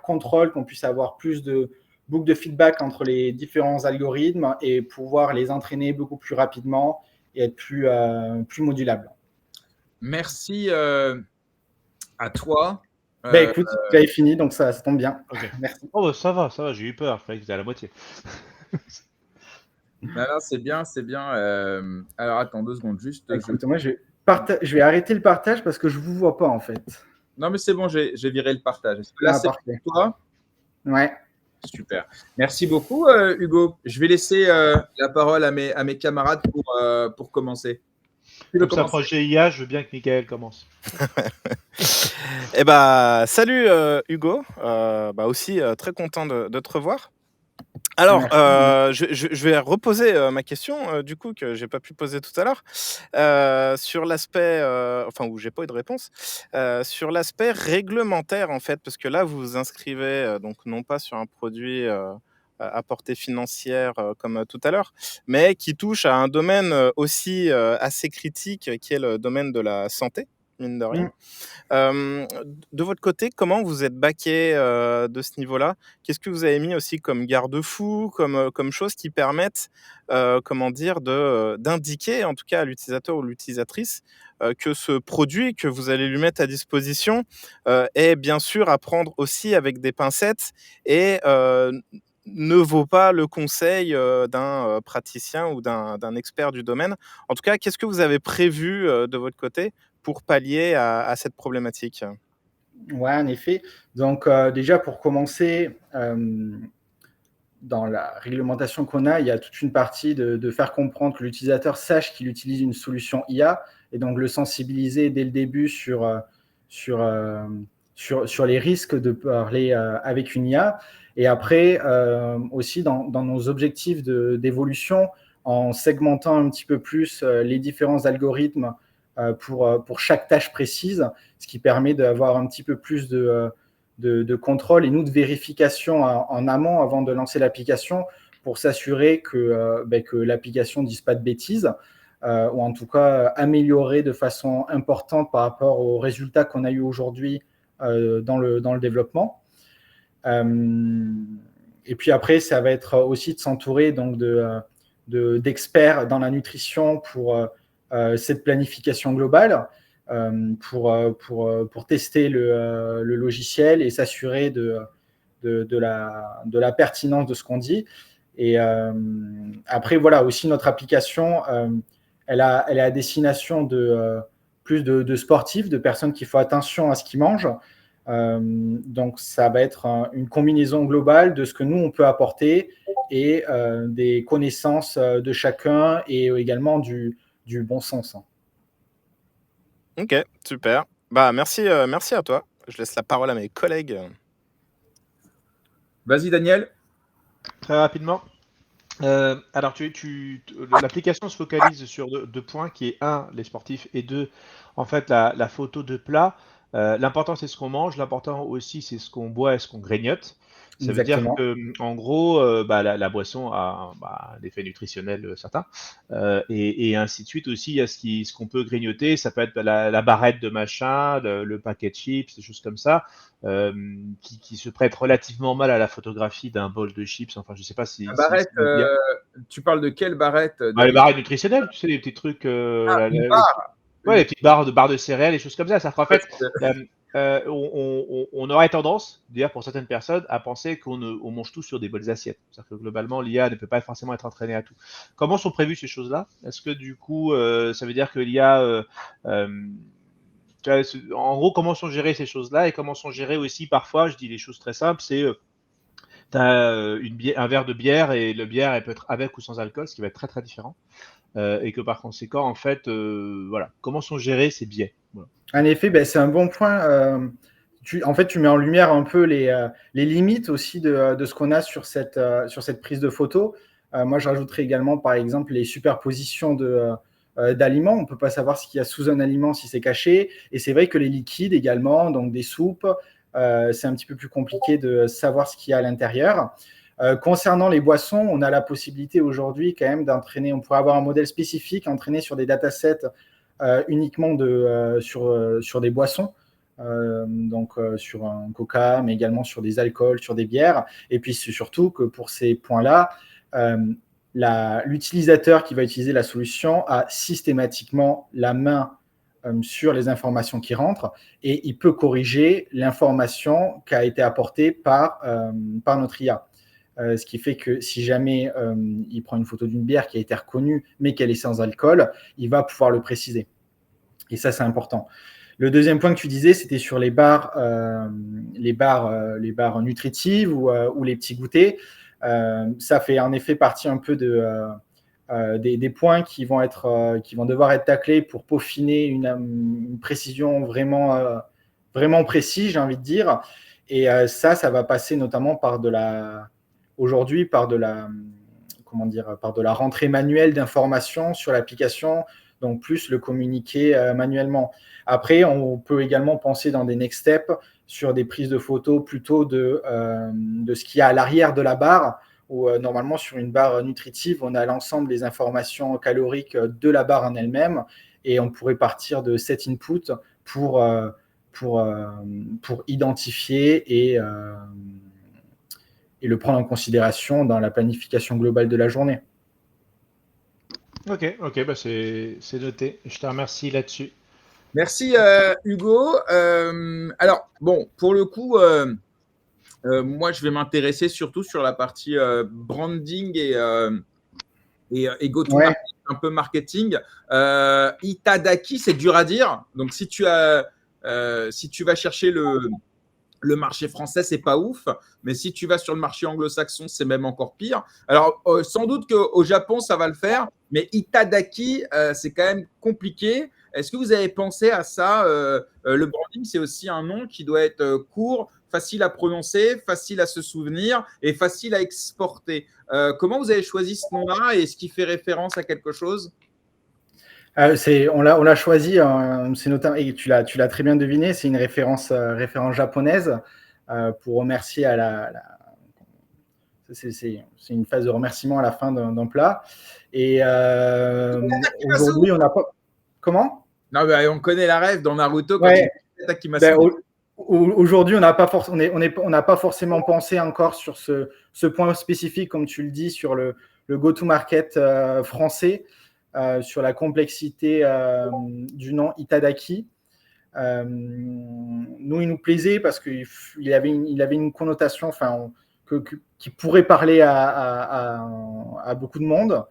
contrôle, qu'on puisse avoir plus de boucles de feedback entre les différents algorithmes et pouvoir les entraîner beaucoup plus rapidement et être plus modulable. Merci à toi. Écoute, j'avais fini, donc ça tombe bien. Ok. Merci. Oh, ça va, j'ai eu peur, je croyais que c'était à la moitié. Non, c'est bien. Alors, attends 2 secondes, juste. Écoute, moi, je vais arrêter le partage parce que je ne vous vois pas, en fait. Non, mais c'est bon, j'ai viré le partage. Est-ce que là, c'est parfait. pour toi? Ouais. Super. Merci beaucoup, Hugo. Je vais laisser la parole à mes camarades pour commencer. Comme ça, projet IA, je veux bien que Michael commence. Eh bah, salut Hugo. Aussi très content de te revoir. Alors, je vais reposer ma question, du coup, que j'ai pas pu poser tout à l'heure, sur l'aspect, où j'ai pas eu de réponse, sur l'aspect réglementaire, en fait, parce que là, vous vous inscrivez, donc non pas sur un produit à portée financière comme tout à l'heure, mais qui touche à un domaine aussi assez critique, qui est le domaine de la santé, mine de rien. De votre côté, comment vous êtes baqué de ce niveau-là? Qu'est-ce que vous avez mis aussi comme garde-fou, comme choses qui permettent, d'indiquer en tout cas à l'utilisateur ou l'utilisatrice que ce produit que vous allez lui mettre à disposition est bien sûr à prendre aussi avec des pincettes et ne vaut pas le conseil d'un praticien ou d'un expert du domaine. En tout cas, qu'est-ce que vous avez prévu de votre côté pour pallier à cette problématique? Ouais, en effet. Donc, déjà, pour commencer, dans la réglementation qu'on a, il y a toute une partie de faire comprendre que l'utilisateur sache qu'il utilise une solution IA et donc le sensibiliser dès le début sur les risques de parler avec une IA. Et après, aussi dans nos objectifs d'évolution, en segmentant un petit peu plus les différents algorithmes pour chaque tâche précise, ce qui permet d'avoir un petit peu plus de contrôle et nous de vérification en amont avant de lancer l'application pour s'assurer que l'application ne dise pas de bêtises ou en tout cas améliorer de façon importante par rapport aux résultats qu'on a eu aujourd'hui dans le développement. Et puis après, ça va être aussi de s'entourer donc d'experts dans la nutrition pour cette planification globale, pour tester le logiciel et s'assurer de la pertinence de ce qu'on dit. Et après, voilà, aussi notre application, elle est à destination plus de sportifs, de personnes qui font attention à ce qu'ils mangent. Donc, ça va être une combinaison globale de ce que nous, on peut apporter et des connaissances de chacun et également du bon sens. Ok, super. Merci à toi. Je laisse la parole à mes collègues. Vas-y, Daniel. Très rapidement. Alors, l'application se focalise sur deux points, qui est les sportifs, et deux, en fait, la photo de plat. L'important, c'est ce qu'on mange. L'important aussi, c'est ce qu'on boit et ce qu'on grignote. Ça Exactement. veut dire que, en gros, la boisson a un effet nutritionnel certain, et ainsi de suite aussi. Il y a ce qu'on peut grignoter. Ça peut être la barrette de machin, le paquet de chips, des choses comme ça, qui se prêtent relativement mal à la photographie d'un bol de chips. Enfin, je sais pas si. La barrette, tu parles de quelle barrette? Les barrettes nutritionnelles, tu sais, les petits trucs. Une barre. Ouais, les petites barres de céréales, les choses comme ça. En fait, on aurait tendance, d'ailleurs pour certaines personnes, à penser qu'on mange tout sur des bonnes assiettes. C'est-à-dire que globalement, l'IA ne peut pas forcément être entraînée à tout. Comment sont prévues ces choses-là? Est-ce que du coup, ça veut dire que l'IA... en gros, comment sont gérées ces choses-là et comment sont gérées aussi parfois, je dis les choses très simples, c'est... tu as un verre de bière et le bière, elle peut être avec ou sans alcool, ce qui va être très très différent. Et que par conséquent, en fait, voilà, comment sont gérés ces biais? Voilà. En effet, c'est un bon point. Tu mets en lumière un peu les limites aussi de ce qu'on a sur cette prise de photo. Moi, je rajouterais également, par exemple, les superpositions d'aliments. On ne peut pas savoir ce qu'il y a sous un aliment si c'est caché. Et c'est vrai que les liquides également, donc des soupes, c'est un petit peu plus compliqué de savoir ce qu'il y a à l'intérieur. Concernant les boissons, on a la possibilité aujourd'hui quand même d'entraîner, on pourrait avoir un modèle spécifique entraîné sur des datasets uniquement sur des boissons, donc sur un coca, mais également sur des alcools, sur des bières. Et puis c'est surtout que pour ces points-là, l'utilisateur qui va utiliser la solution a systématiquement la main sur les informations qui rentrent et il peut corriger l'information qui a été apportée par notre IA. Ce qui fait que si jamais il prend une photo d'une bière qui a été reconnue mais qu'elle est sans alcool, il va pouvoir le préciser. Et ça, c'est important. Le deuxième point que tu disais, c'était sur les barres nutritives ou les petits goûters. Ça fait en effet partie un peu des points qui vont devoir être taclés pour peaufiner une précision vraiment précise, j'ai envie de dire. Et ça va passer notamment par de la rentrée manuelle d'informations sur l'application, donc plus le communiquer manuellement. Après, on peut également penser dans des next steps sur des prises de photos plutôt de ce qu'il y a à l'arrière de la barre, où normalement sur une barre nutritive, on a l'ensemble des informations caloriques de la barre en elle-même, et on pourrait partir de cet input pour identifier et le prendre en considération dans la planification globale de la journée. Ok, bah c'est noté. Je te remercie là-dessus. Merci Hugo. Alors, bon, pour le coup, moi, je vais m'intéresser surtout sur la partie branding et go-to-market, un peu marketing. Itadaki, c'est dur à dire. Donc, si tu vas chercher le marché français, c'est pas ouf. Mais si tu vas sur le marché anglo-saxon, c'est même encore pire. Alors, sans doute qu'au Japon, ça va le faire. Mais Itadaki, c'est quand même compliqué. Est-ce que vous avez pensé à ça? Le branding, c'est aussi un nom qui doit être court, facile à prononcer, facile à se souvenir et facile à exporter. Comment vous avez choisi ce nom-là et est-ce qu'il fait référence à quelque chose? On l'a choisi, c'est notamment, et tu l'as très bien deviné, c'est une référence japonaise pour remercier c'est une phase de remerciement à la fin d'un plat. Et aujourd'hui, on n'a pas. Comment? Non, mais on connaît la rêve dans Naruto. Aujourd'hui, on n'a pas forcément pensé encore sur ce point spécifique, comme tu le dis, sur le go-to-market français. Sur la complexité du nom Itadaki. Nous, il nous plaisait parce qu'il avait une connotation qui pourrait parler à beaucoup de monde.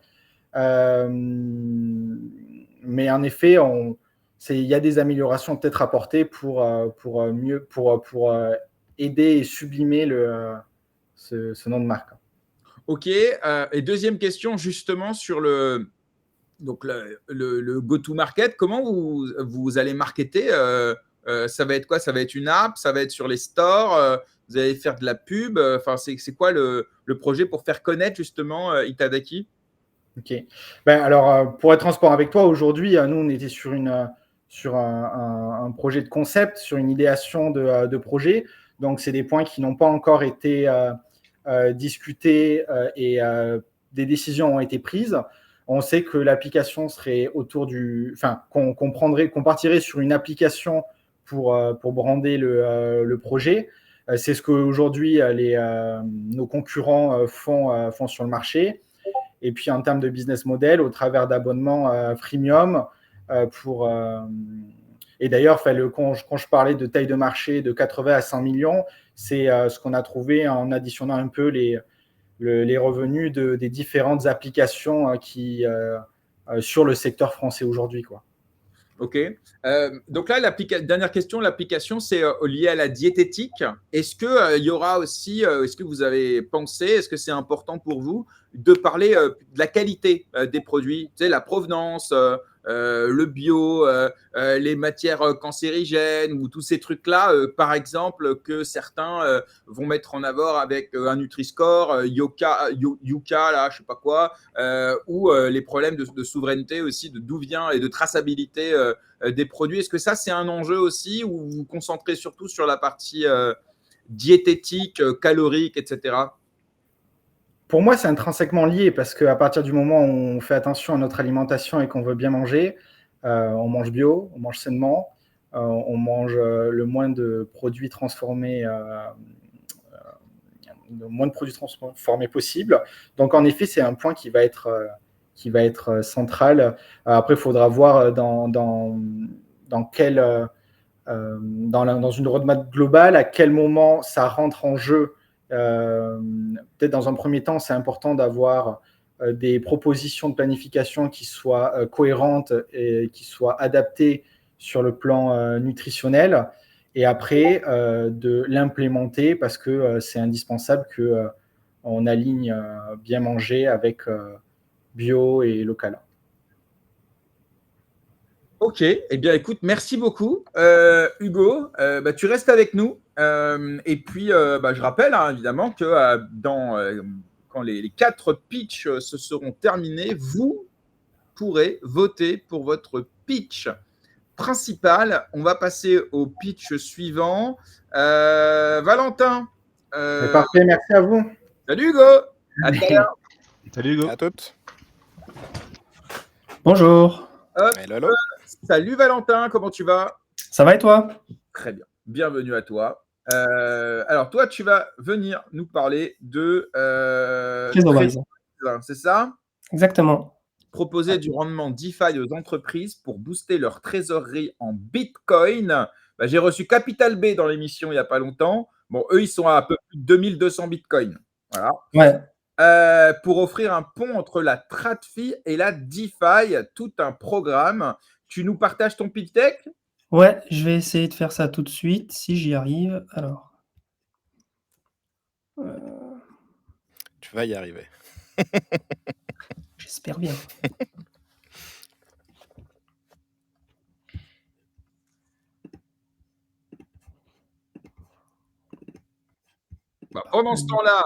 Mais en effet, il y a des améliorations peut-être apportées pour aider et sublimer ce nom de marque. Ok. Et deuxième question, justement, sur le go-to-market, comment vous allez marketer? Ça va être quoi? Ça va être une app? Ça va être sur les stores? Vous allez faire de la pub? C'est quoi le projet pour faire connaître justement Itadaki? Ok. Alors, pour être transparent avec toi, aujourd'hui, nous, on était sur un projet de concept, sur une idéation de projet. Donc, c'est des points qui n'ont pas encore été discutés et des décisions ont été prises. On sait que l'application serait qu'on partirait sur une application pour brander le projet. C'est ce qu'aujourd'hui nos concurrents font sur le marché. Et puis en termes de business model, au travers d'abonnements freemium et d'ailleurs, quand je parlais de taille de marché de 80 à 100 millions, c'est ce qu'on a trouvé en additionnant un peu les revenus des différentes applications sur le secteur français aujourd'hui, quoi. Ok. Donc là, dernière question, l'application, c'est lié à la diététique. Est-ce que il y aura aussi, est-ce que vous avez pensé, est-ce que c'est important pour vous de parler de la qualité des produits, tu sais, la provenance, le bio, les matières cancérigènes ou tous ces trucs-là, par exemple, que certains vont mettre en avant avec un Nutri-Score, Yuka, là, je sais pas quoi, ou les problèmes de souveraineté aussi, de d'où vient et de traçabilité des produits. Est-ce que ça, c'est un enjeu aussi ou vous vous concentrez surtout sur la partie diététique, calorique, etc.? pour moi, c'est intrinsèquement lié parce qu'à partir du moment où on fait attention à notre alimentation et qu'on veut bien manger, on mange bio, on mange sainement, on mange le moins de produits transformés, possible. Donc, en effet, c'est un point qui va être central. Après, il faudra voir dans une roadmap globale à quel moment ça rentre en jeu. Peut-être dans un premier temps, c'est important d'avoir des propositions de planification qui soient cohérentes et qui soient adaptées sur le plan nutritionnel. Et après, de l'implémenter parce que c'est indispensable qu'on aligne bien manger avec bio et local. Ok, eh bien écoute, merci beaucoup Hugo, tu restes avec nous et puis je rappelle évidemment que quand les 4 pitchs se seront terminés, vous pourrez voter pour votre pitch principal. On va passer au pitch suivant. Valentin. C'est parfait, merci à vous. Salut Hugo. À tout à l'heure. Salut Hugo. À toutes. Bonjour. Hello. Salut Valentin, comment tu vas? Ça va et toi? Très bien, bienvenue à toi. Alors toi, tu vas venir nous parler de TrezoWise. C'est ça? Exactement. Proposer du rendement DeFi aux entreprises pour booster leur trésorerie en Bitcoin. J'ai reçu Capital B dans l'émission il n'y a pas longtemps. Bon, eux, ils sont à peu plus de 2200 Bitcoin. Voilà. Ouais. Pour offrir un pont entre la TradFi et la DeFi, tout un programme. Tu nous partages ton pitch deck? Ouais, je vais essayer de faire ça tout de suite, si j'y arrive. Alors. Tu vas y arriver. J'espère bien. Pendant ce temps-là,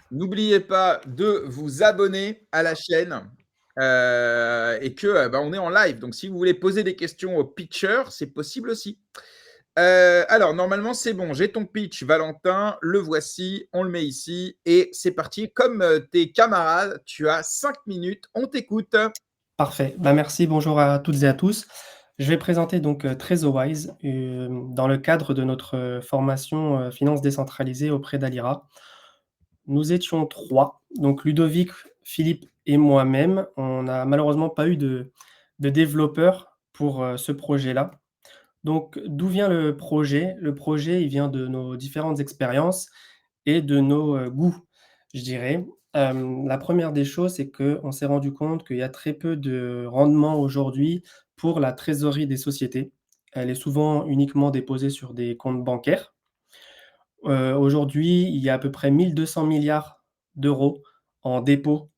n'oubliez pas de vous abonner à la chaîne et que on est en live. Donc, si vous voulez poser des questions aux pitchers, c'est possible aussi. Alors, normalement, c'est bon. J'ai ton pitch, Valentin. Le voici. On le met ici. Et c'est parti. Comme tes camarades, tu as 5 minutes. On t'écoute. Parfait. Merci. Bonjour à toutes et à tous. Je vais présenter donc TrezoWise dans le cadre de notre formation finance décentralisée auprès d'Alira. Nous étions 3, donc Ludovic, Philippe et moi-même. On n'a malheureusement pas eu de développeurs pour ce projet-là. Donc, d'où vient le projet? Le projet, il vient de nos différentes expériences et de nos goûts, je dirais. La première des choses, c'est qu'on s'est rendu compte qu'il y a très peu de rendement aujourd'hui pour la trésorerie des sociétés. Elle est souvent uniquement déposée sur des comptes bancaires. Aujourd'hui, il y a à peu près 1 200 milliards d'euros en dépôt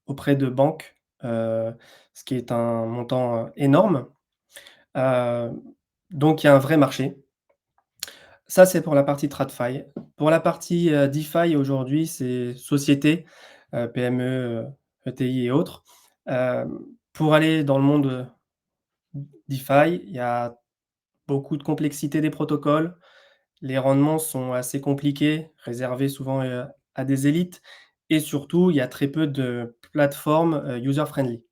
auprès de banques, ce qui est un montant énorme. Donc il y a un vrai marché. Ça, c'est pour la partie TradFi. Pour la partie DeFi, aujourd'hui, c'est sociétés, PME, ETI et autres. Pour aller dans le monde DeFi, il y a beaucoup de complexité des protocoles. Les rendements sont assez compliqués, réservés souvent à des élites. Et surtout, il y a très peu de plateformes user-friendly.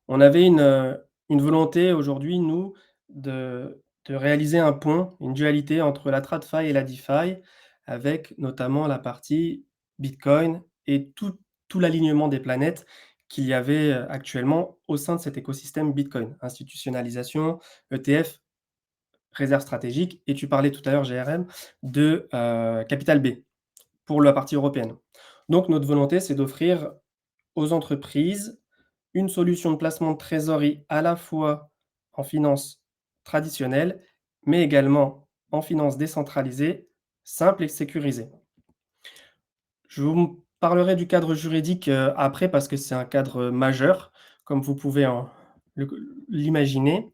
On avait une volonté aujourd'hui, nous, de réaliser un pont, une dualité entre la TradFi et la DeFi, avec notamment la partie Bitcoin et tout l'alignement des planètes qu'il y avait actuellement au sein de cet écosystème Bitcoin. Institutionnalisation, ETF, réserve stratégique, et tu parlais tout à l'heure, GRM, de Capital B pour la partie européenne. Donc notre volonté, c'est d'offrir aux entreprises une solution de placement de trésorerie à la fois en finance traditionnelle, mais également en finance décentralisée, simple et sécurisée. Je vous parlerai du cadre juridique après parce que c'est un cadre majeur, comme vous pouvez l'imaginer.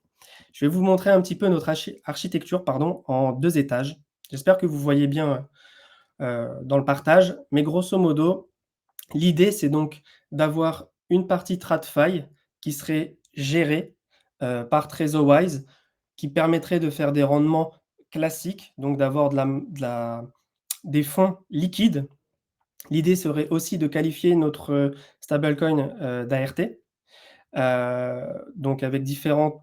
Je vais vous montrer un petit peu notre architecture en 2 étages. J'espère que vous voyez bien dans le partage, mais grosso modo, l'idée, c'est donc d'avoir une partie TradFi qui serait gérée par TrezoWise, qui permettrait de faire des rendements classiques, donc d'avoir des fonds liquides L'idée serait aussi de qualifier notre stablecoin d'ART, donc avec différentes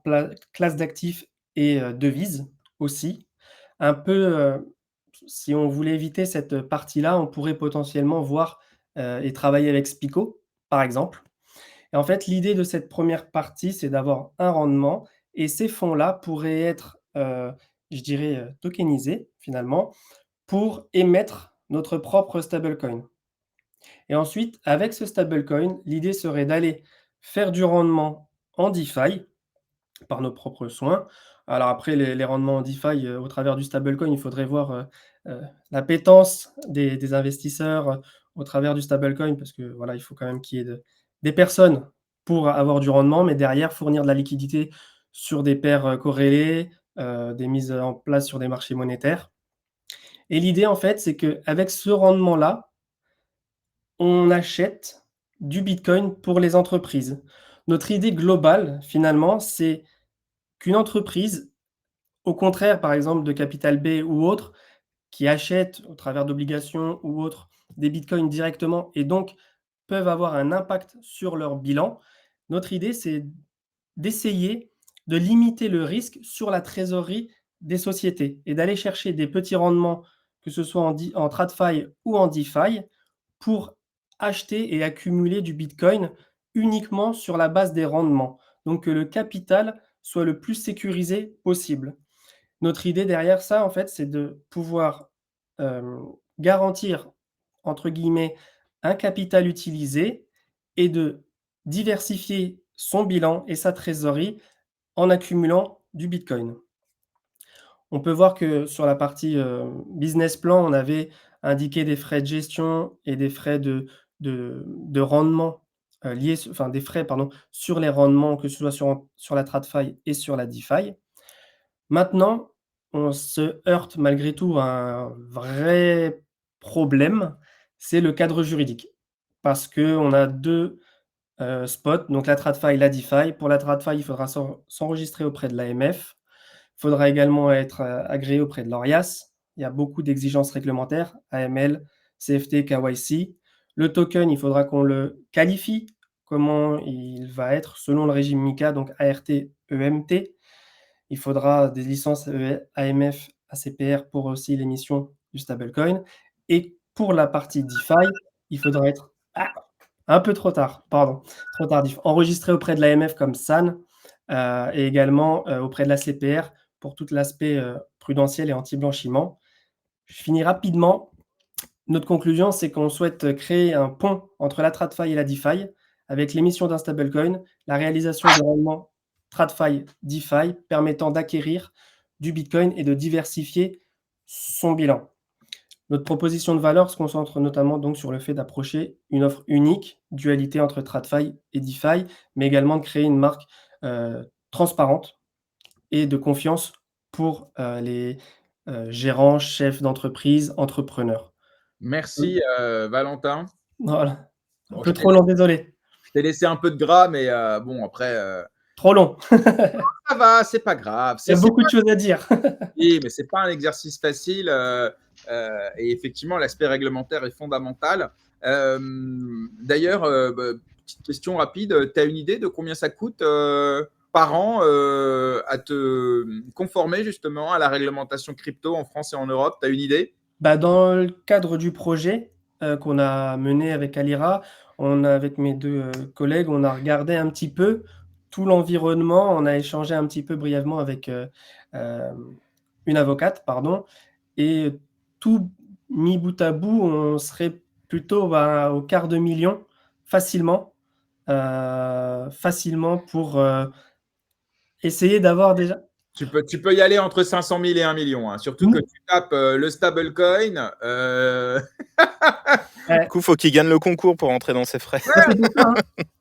classes d'actifs et devises aussi. Un peu, si on voulait éviter cette partie-là, on pourrait potentiellement voir et travailler avec Spico, par exemple. Et en fait, l'idée de cette première partie, c'est d'avoir un rendement et ces fonds-là pourraient être, je dirais, tokenisés finalement pour émettre notre propre stablecoin. Et ensuite, avec ce stablecoin, l'idée serait d'aller faire du rendement en DeFi par nos propres soins. Alors après, les rendements en DeFi, au travers du stablecoin, il faudrait voir, l'appétence des investisseurs, au travers du stablecoin parce que voilà, il faut quand même qu'il y ait des personnes pour avoir du rendement, mais derrière fournir de la liquidité sur des paires, corrélées, des mises en place sur des marchés monétaires. Et l'idée en fait, c'est qu'avec ce rendement-là, on achète du bitcoin pour les entreprises. Notre idée globale finalement, c'est qu'une entreprise, au contraire, par exemple, de Capital B ou autres, qui achètent au travers d'obligations ou autres des bitcoins directement et donc peuvent avoir un impact sur leur bilan. Notre idée, c'est d'essayer de limiter le risque sur la trésorerie des sociétés et d'aller chercher des petits rendements, que ce soit en TradFi ou en DeFi, pour acheter et accumuler du bitcoin uniquement sur la base des rendements. Donc que le capital soit le plus sécurisé possible. Notre idée derrière ça, en fait, c'est de pouvoir, garantir, entre guillemets, un capital utilisé et de diversifier son bilan et sa trésorerie en accumulant du bitcoin. On peut voir que sur la partie, business plan, on avait indiqué des frais de gestion et des frais de rendement, enfin des frais, pardon, sur les rendements, que ce soit sur la TradFi et sur la DeFi. Maintenant, on se heurte malgré tout à un vrai problème, c'est le cadre juridique. Parce qu'on a 2 spots, donc la TradFi et la DeFi. Pour la TradFi, il faudra s'enregistrer auprès de l'AMF. Il faudra également être, agréé auprès de l'ORIAS. Il y a beaucoup d'exigences réglementaires, AML, CFT, KYC. Le token, il faudra qu'on le qualifie, comment il va être selon le régime MiCA, donc ART, EMT. Il faudra des licences AMF, ACPR pour aussi l'émission du stablecoin. Et pour la partie DeFi, il faudra être un peu trop tard, pardon, trop tardif. Enregistré auprès de l'AMF comme SAN et également auprès de la CPR pour tout l'aspect prudentiel et anti-blanchiment. Je finis rapidement. Notre conclusion, c'est qu'on souhaite créer un pont entre la TradFi et la DeFi avec l'émission d'un stablecoin, la réalisation de rendements TradFi, DeFi, permettant d'acquérir du Bitcoin et de diversifier son bilan. Notre proposition de valeur se concentre notamment donc sur le fait d'approcher une offre unique, dualité entre TradFi et DeFi, mais également de créer une marque transparente et de confiance pour les gérants, chefs d'entreprise, entrepreneurs. Merci, Valentin. Voilà. Un Bon, peu trop long, désolé. je t'ai laissé un peu de gras, mais bon, après, Trop long. ça va, c'est pas grave. Il y a beaucoup de choses à dire. Oui, mais c'est pas un exercice facile. Et effectivement, l'aspect réglementaire est fondamental. D'ailleurs, petite question rapide, tu as une idée de combien ça coûte par an à te conformer justement à la réglementation crypto en France et en Europe? Tu as une idée? Dans le cadre du projet qu'on a mené avec Alira, avec mes 2 collègues, on a regardé un petit peu tout l'environnement. On a échangé un petit peu brièvement avec une avocate, pardon, et tout mis bout à bout, on serait plutôt au $250 000 facilement pour essayer d'avoir déjà. Tu peux y aller entre 500 000 et 1 million, hein. Surtout que tu tapes le stablecoin. Du coup, il faut qu'il gagne le concours pour entrer dans ses frais. C'est pour ça, hein.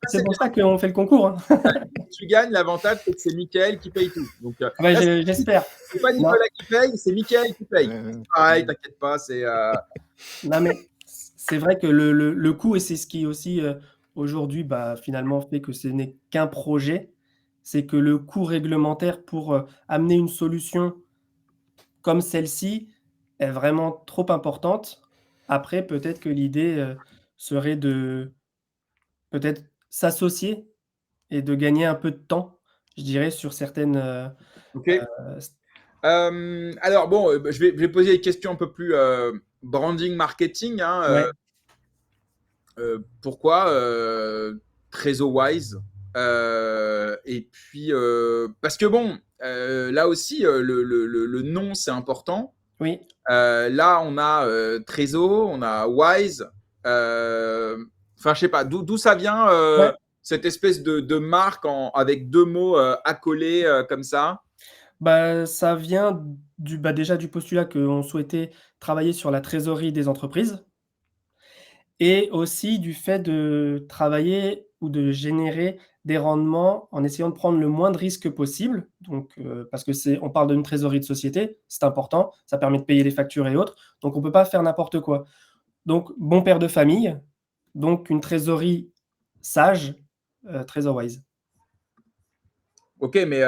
C'est pour ça qu'on fait le concours, hein. Tu gagnes, l'avantage, c'est que c'est Mickaël qui paye tout. Donc, j'espère. C'est pas Nicolas qui paye, c'est Mickaël qui paye. Pareil, t'inquiète pas, c'est. Non, mais c'est vrai que le coût, et c'est ce qui aussi aujourd'hui finalement fait que ce n'est qu'un projet, c'est que le coût réglementaire pour amener une solution comme celle-ci est vraiment trop importante. Après, peut-être que l'idée serait de peut-être s'associer et de gagner un peu de temps, je dirais, sur certaines. Ok. Euh, Alors bon, je vais poser des questions un peu plus branding, marketing. Hein, ouais, pourquoi TrezoWise et puis parce que bon, là aussi le nom c'est important. oui, Là on a Trezor, on a Wise. Enfin je sais pas d'où ça vient ouais. cette espèce de marque avec deux mots accolés comme ça. Bah, ça vient déjà du postulat qu'on souhaitait travailler sur la trésorerie des entreprises et aussi du fait de travailler ou de générer des rendements en essayant de prendre le moins de risques possible. Donc, parce que on parle d'une trésorerie de société, c'est important, ça permet de payer les factures et autres. Donc, on ne peut pas faire n'importe quoi. Donc, bon père de famille, donc une trésorerie sage, TrezoWise. Ok, mais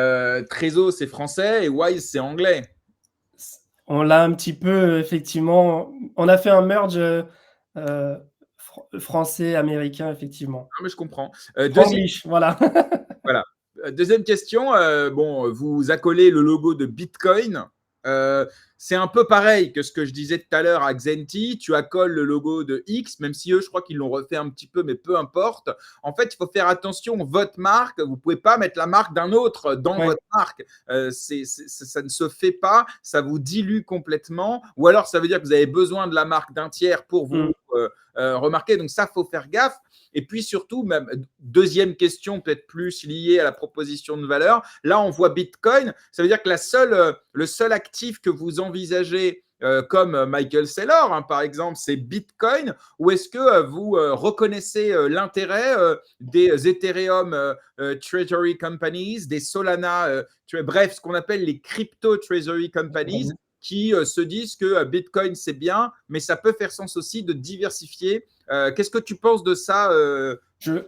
Trezor c'est français et Wise c'est anglais. On l'a un petit peu, effectivement. On a fait un merge français-américain, effectivement. Ah, mais je comprends. Deuxième, Franglish, voilà. voilà. Deuxième question. Bon, vous accolez le logo de Bitcoin. C'est un peu pareil que ce que je disais tout à l'heure à Xenti. Tu accoles le logo de X, même si eux, je crois qu'ils l'ont refait un petit peu, mais peu importe. En fait, il faut faire attention. Votre marque, vous ne pouvez pas mettre la marque d'un autre dans Ouais. votre marque. Ça ne se fait pas. Ça vous dilue complètement. Ou alors, ça veut dire que vous avez besoin de la marque d'un tiers pour vous remarquer. Donc, ça, il faut faire gaffe. Et puis surtout, même deuxième question, peut-être plus liée à la proposition de valeur. Là, on voit Bitcoin. Ça veut dire que le seul actif que vous envisagez comme Michael Saylor, hein, par exemple, c'est Bitcoin. Ou est-ce que vous reconnaissez l'intérêt des Ethereum Treasury Companies, des Solana, bref, ce qu'on appelle les Crypto Treasury Companies, qui se disent que Bitcoin, c'est bien, mais ça peut faire sens aussi de diversifier. Qu'est-ce que tu penses de ça Je,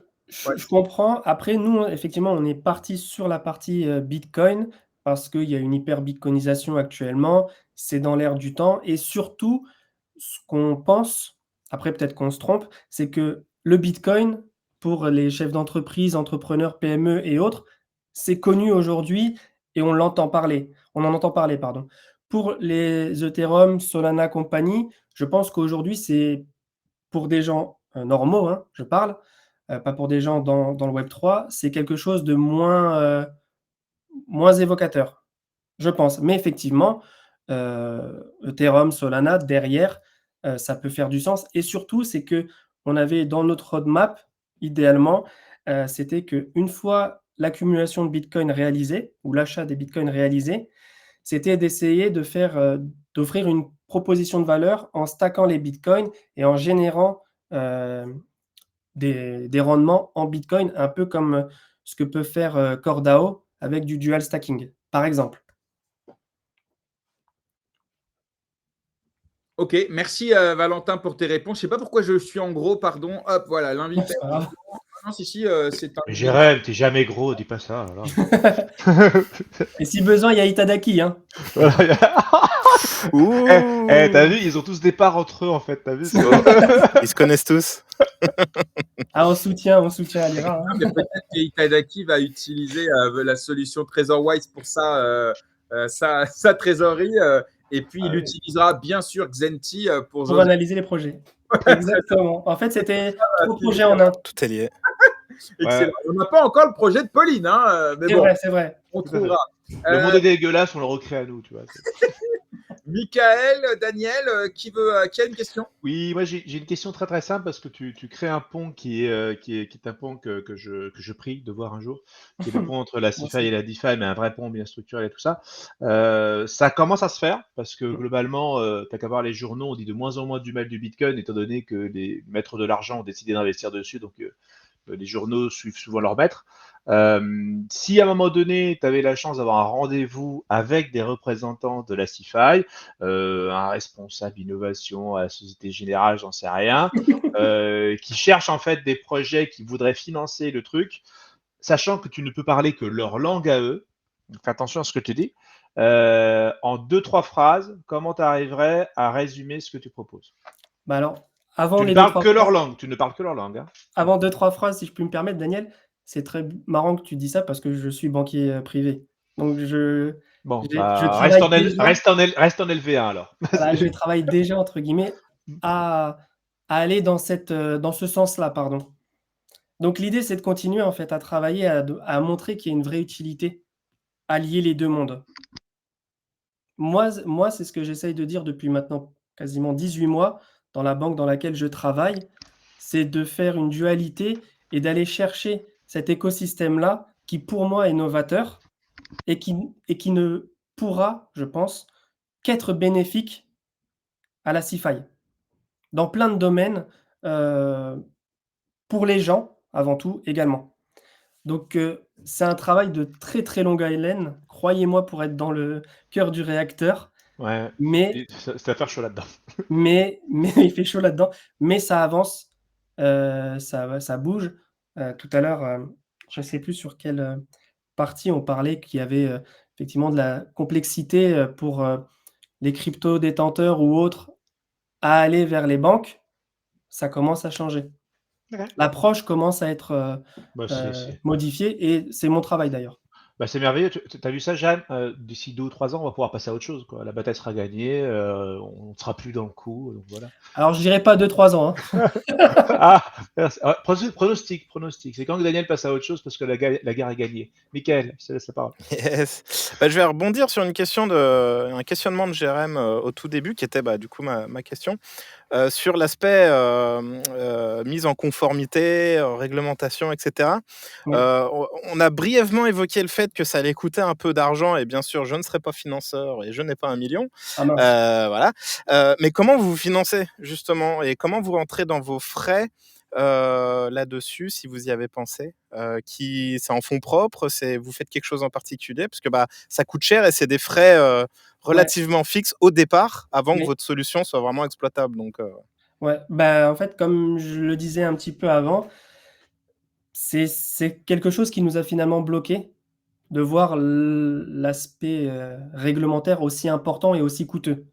Ouais. je comprends. Après, nous, effectivement, on est parti sur la partie Bitcoin parce qu'il y a une hyper-bitcoinisation actuellement. C'est dans l'air du temps. Et surtout, ce qu'on pense, après peut-être qu'on se trompe, c'est que le Bitcoin, pour les chefs d'entreprise, entrepreneurs, PME et autres, c'est connu aujourd'hui et on l'entend parler. On en entend parler, pardon. Pour les Ethereum, Solana, compagnie, je pense qu'aujourd'hui, c'est pour des gens normaux, hein, je parle, pas pour des gens dans le Web3, c'est quelque chose de moins évocateur, je pense. Mais effectivement, Ethereum, Solana, derrière, ça peut faire du sens. Et surtout, c'est que on avait dans notre roadmap, idéalement, c'était qu'une fois l'accumulation de Bitcoin réalisée ou l'achat des Bitcoins réalisé, c'était d'essayer d'offrir une proposition de valeur en stackant les Bitcoins et en générant des rendements en Bitcoin, un peu comme ce que peut faire CoreDAO avec du dual stacking, par exemple. Ok, merci Valentin pour tes réponses. Je ne sais pas pourquoi je suis en gros, pardon. Hop, voilà, l'invité. C'est pas grave. Non, si, c'est un. Mais Jérém, t'es jamais gros, dis pas ça. Alors. Et si besoin, il y a Itadaki. Hein. T'as vu, ils ont tous des parts entre eux en fait. T'as vu Ils se connaissent tous. Ah, on soutient Alira. Hein. Mais peut-être qu'Itadaki va utiliser la solution TresorWise pour sa trésorerie. Et puis, il utilisera bien sûr Xenti pour Pour analyser les projets. Exactement. En fait, c'était 3 projets en un. Tout est lié. Excellent. On n'a pas encore le projet de Pauline, hein, mais bon, C'est vrai. on trouvera. Le monde est dégueulasse, on le recrée à nous, tu vois. Michael, Daniel, qui a une question? Oui, moi j'ai une question très très simple parce que tu crées un pont qui est un pont que je prie de voir un jour, qui est le pont entre la CeFi et la DeFi, mais un vrai pont bien structuré et tout ça. Ça commence à se faire parce que globalement, t'as qu'à voir les journaux, on dit de moins en moins du mal du Bitcoin étant donné que les maîtres de l'argent ont décidé d'investir dessus, donc les journaux suivent souvent leurs maîtres. Si à un moment donné, tu avais la chance d'avoir un rendez-vous avec des représentants de la CeFi, un responsable innovation à la Société Générale, j'en sais rien, qui cherchent en fait des projets qui voudraient financer le truc, sachant que tu ne peux parler que leur langue à eux, fais attention à ce que tu dis, en 2-3 phrases, comment tu arriverais à résumer ce que tu proposes? Bah alors, avant Tu ne les parles 2-3 que leur phrases, langue. Tu ne parles que leur langue. Hein. avant 2-3 phrases, si je puis me permettre, Daniel, c'est très marrant que tu dis ça parce que je suis banquier privé. Donc, Bon, je bah, travaille déjà, reste en LV1 alors. voilà, je travaille déjà, entre guillemets, à aller dans dans ce sens-là, pardon. Donc, l'idée, c'est de continuer en fait à travailler, à montrer qu'il y a une vraie utilité à lier les deux mondes. Moi, c'est ce que j'essaye de dire depuis maintenant quasiment 18 mois dans la banque dans laquelle je travaille, c'est de faire une dualité et d'aller chercher cet écosystème-là qui, pour moi, est novateur et qui ne pourra, je pense, qu'être bénéfique à la CIFI. Dans plein de domaines, heu, pour les gens, avant tout, également. Donc, c'est un travail de très, très longue haleine, croyez-moi, pour être dans le cœur du réacteur, Ouais, mais c'est à faire chaud là-dedans. mais il fait chaud là-dedans, mais ça avance, ça bouge. Tout à l'heure, je ne sais plus sur quelle, partie on parlait qu'il y avait, effectivement de la complexité, pour, les crypto-détenteurs ou autres à aller vers les banques. Ça commence à changer. OK. L'approche commence à être, Bah, modifiée et c'est mon travail d'ailleurs. bah, c'est merveilleux. Tu as vu ça, Jeanne? D'ici 2 ou 3 ans, on va pouvoir passer à autre chose, quoi. La bataille sera gagnée, on ne sera plus dans le coup, donc voilà. Alors je dirais pas 2-3 ans, hein. Ah! Merci. Ah, pronostic. C'est quand que Daniel passe à autre chose parce que la guerre est gagnée. Michael, je te laisse la parole. Yes. Bah, je vais rebondir sur un questionnement de Jérém au tout début, qui était du coup ma question, sur l'aspect mise en conformité, réglementation, etc. Oui. On a brièvement évoqué le fait que ça allait coûter un peu d'argent, et bien sûr, je ne serai pas financeur et je n'ai pas 1 million. Ah mince. Voilà. Mais comment vous vous financez, justement, et comment vous rentrez dans vos frais là-dessus, si vous y avez pensé? C'est en fonds propres, vous faites quelque chose en particulier? Parce que ça coûte cher et c'est des frais Ouais, relativement fixes au départ, avant que mais votre solution soit vraiment exploitable. Donc, ouais, bah, en fait, comme je le disais un petit peu avant, c'est quelque chose qui nous a finalement bloqués, de voir l'aspect, réglementaire aussi important et aussi coûteux.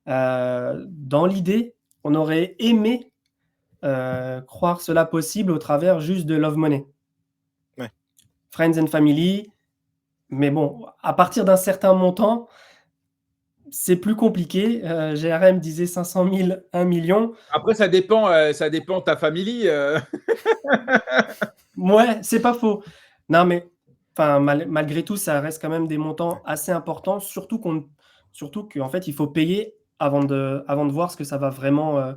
Dans l'idée, on aurait aimé, croire cela possible au travers juste de Love Money. Ouais. Friends and family, mais bon, à partir d'un certain montant, c'est plus compliqué. GRM disait 500 000, 1 million. Après, ça dépend de ta famille. Ouais, c'est pas faux. Non, mais enfin, malgré tout, ça reste quand même des montants assez importants, surtout qu'en fait, il faut payer avant de voir ce que ça va vraiment,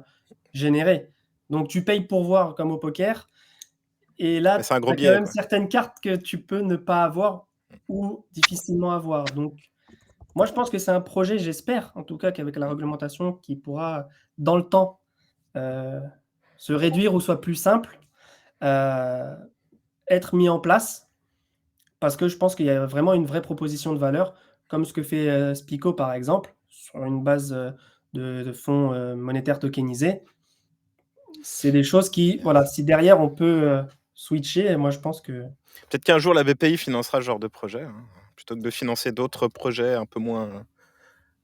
générer. Donc tu payes pour voir comme au poker et là, c'est un tu gros as quand billet, même quoi. certaines cartes que tu peux ne pas avoir ou difficilement avoir. Donc moi, je pense que c'est un projet, j'espère en tout cas qu'avec la réglementation qui pourra dans le temps, heu, se réduire ou soit plus simple, heu, être mis en place. Parce que je pense qu'il y a vraiment une vraie proposition de valeur, comme ce que fait, Spico par exemple, sur une base, de fonds, monétaires tokenisés. C'est des choses qui voilà, si derrière on peut, switcher, moi je pense que Peut-être qu'un jour, la BPI financera ce genre de projet, hein, plutôt que de financer d'autres projets un peu moins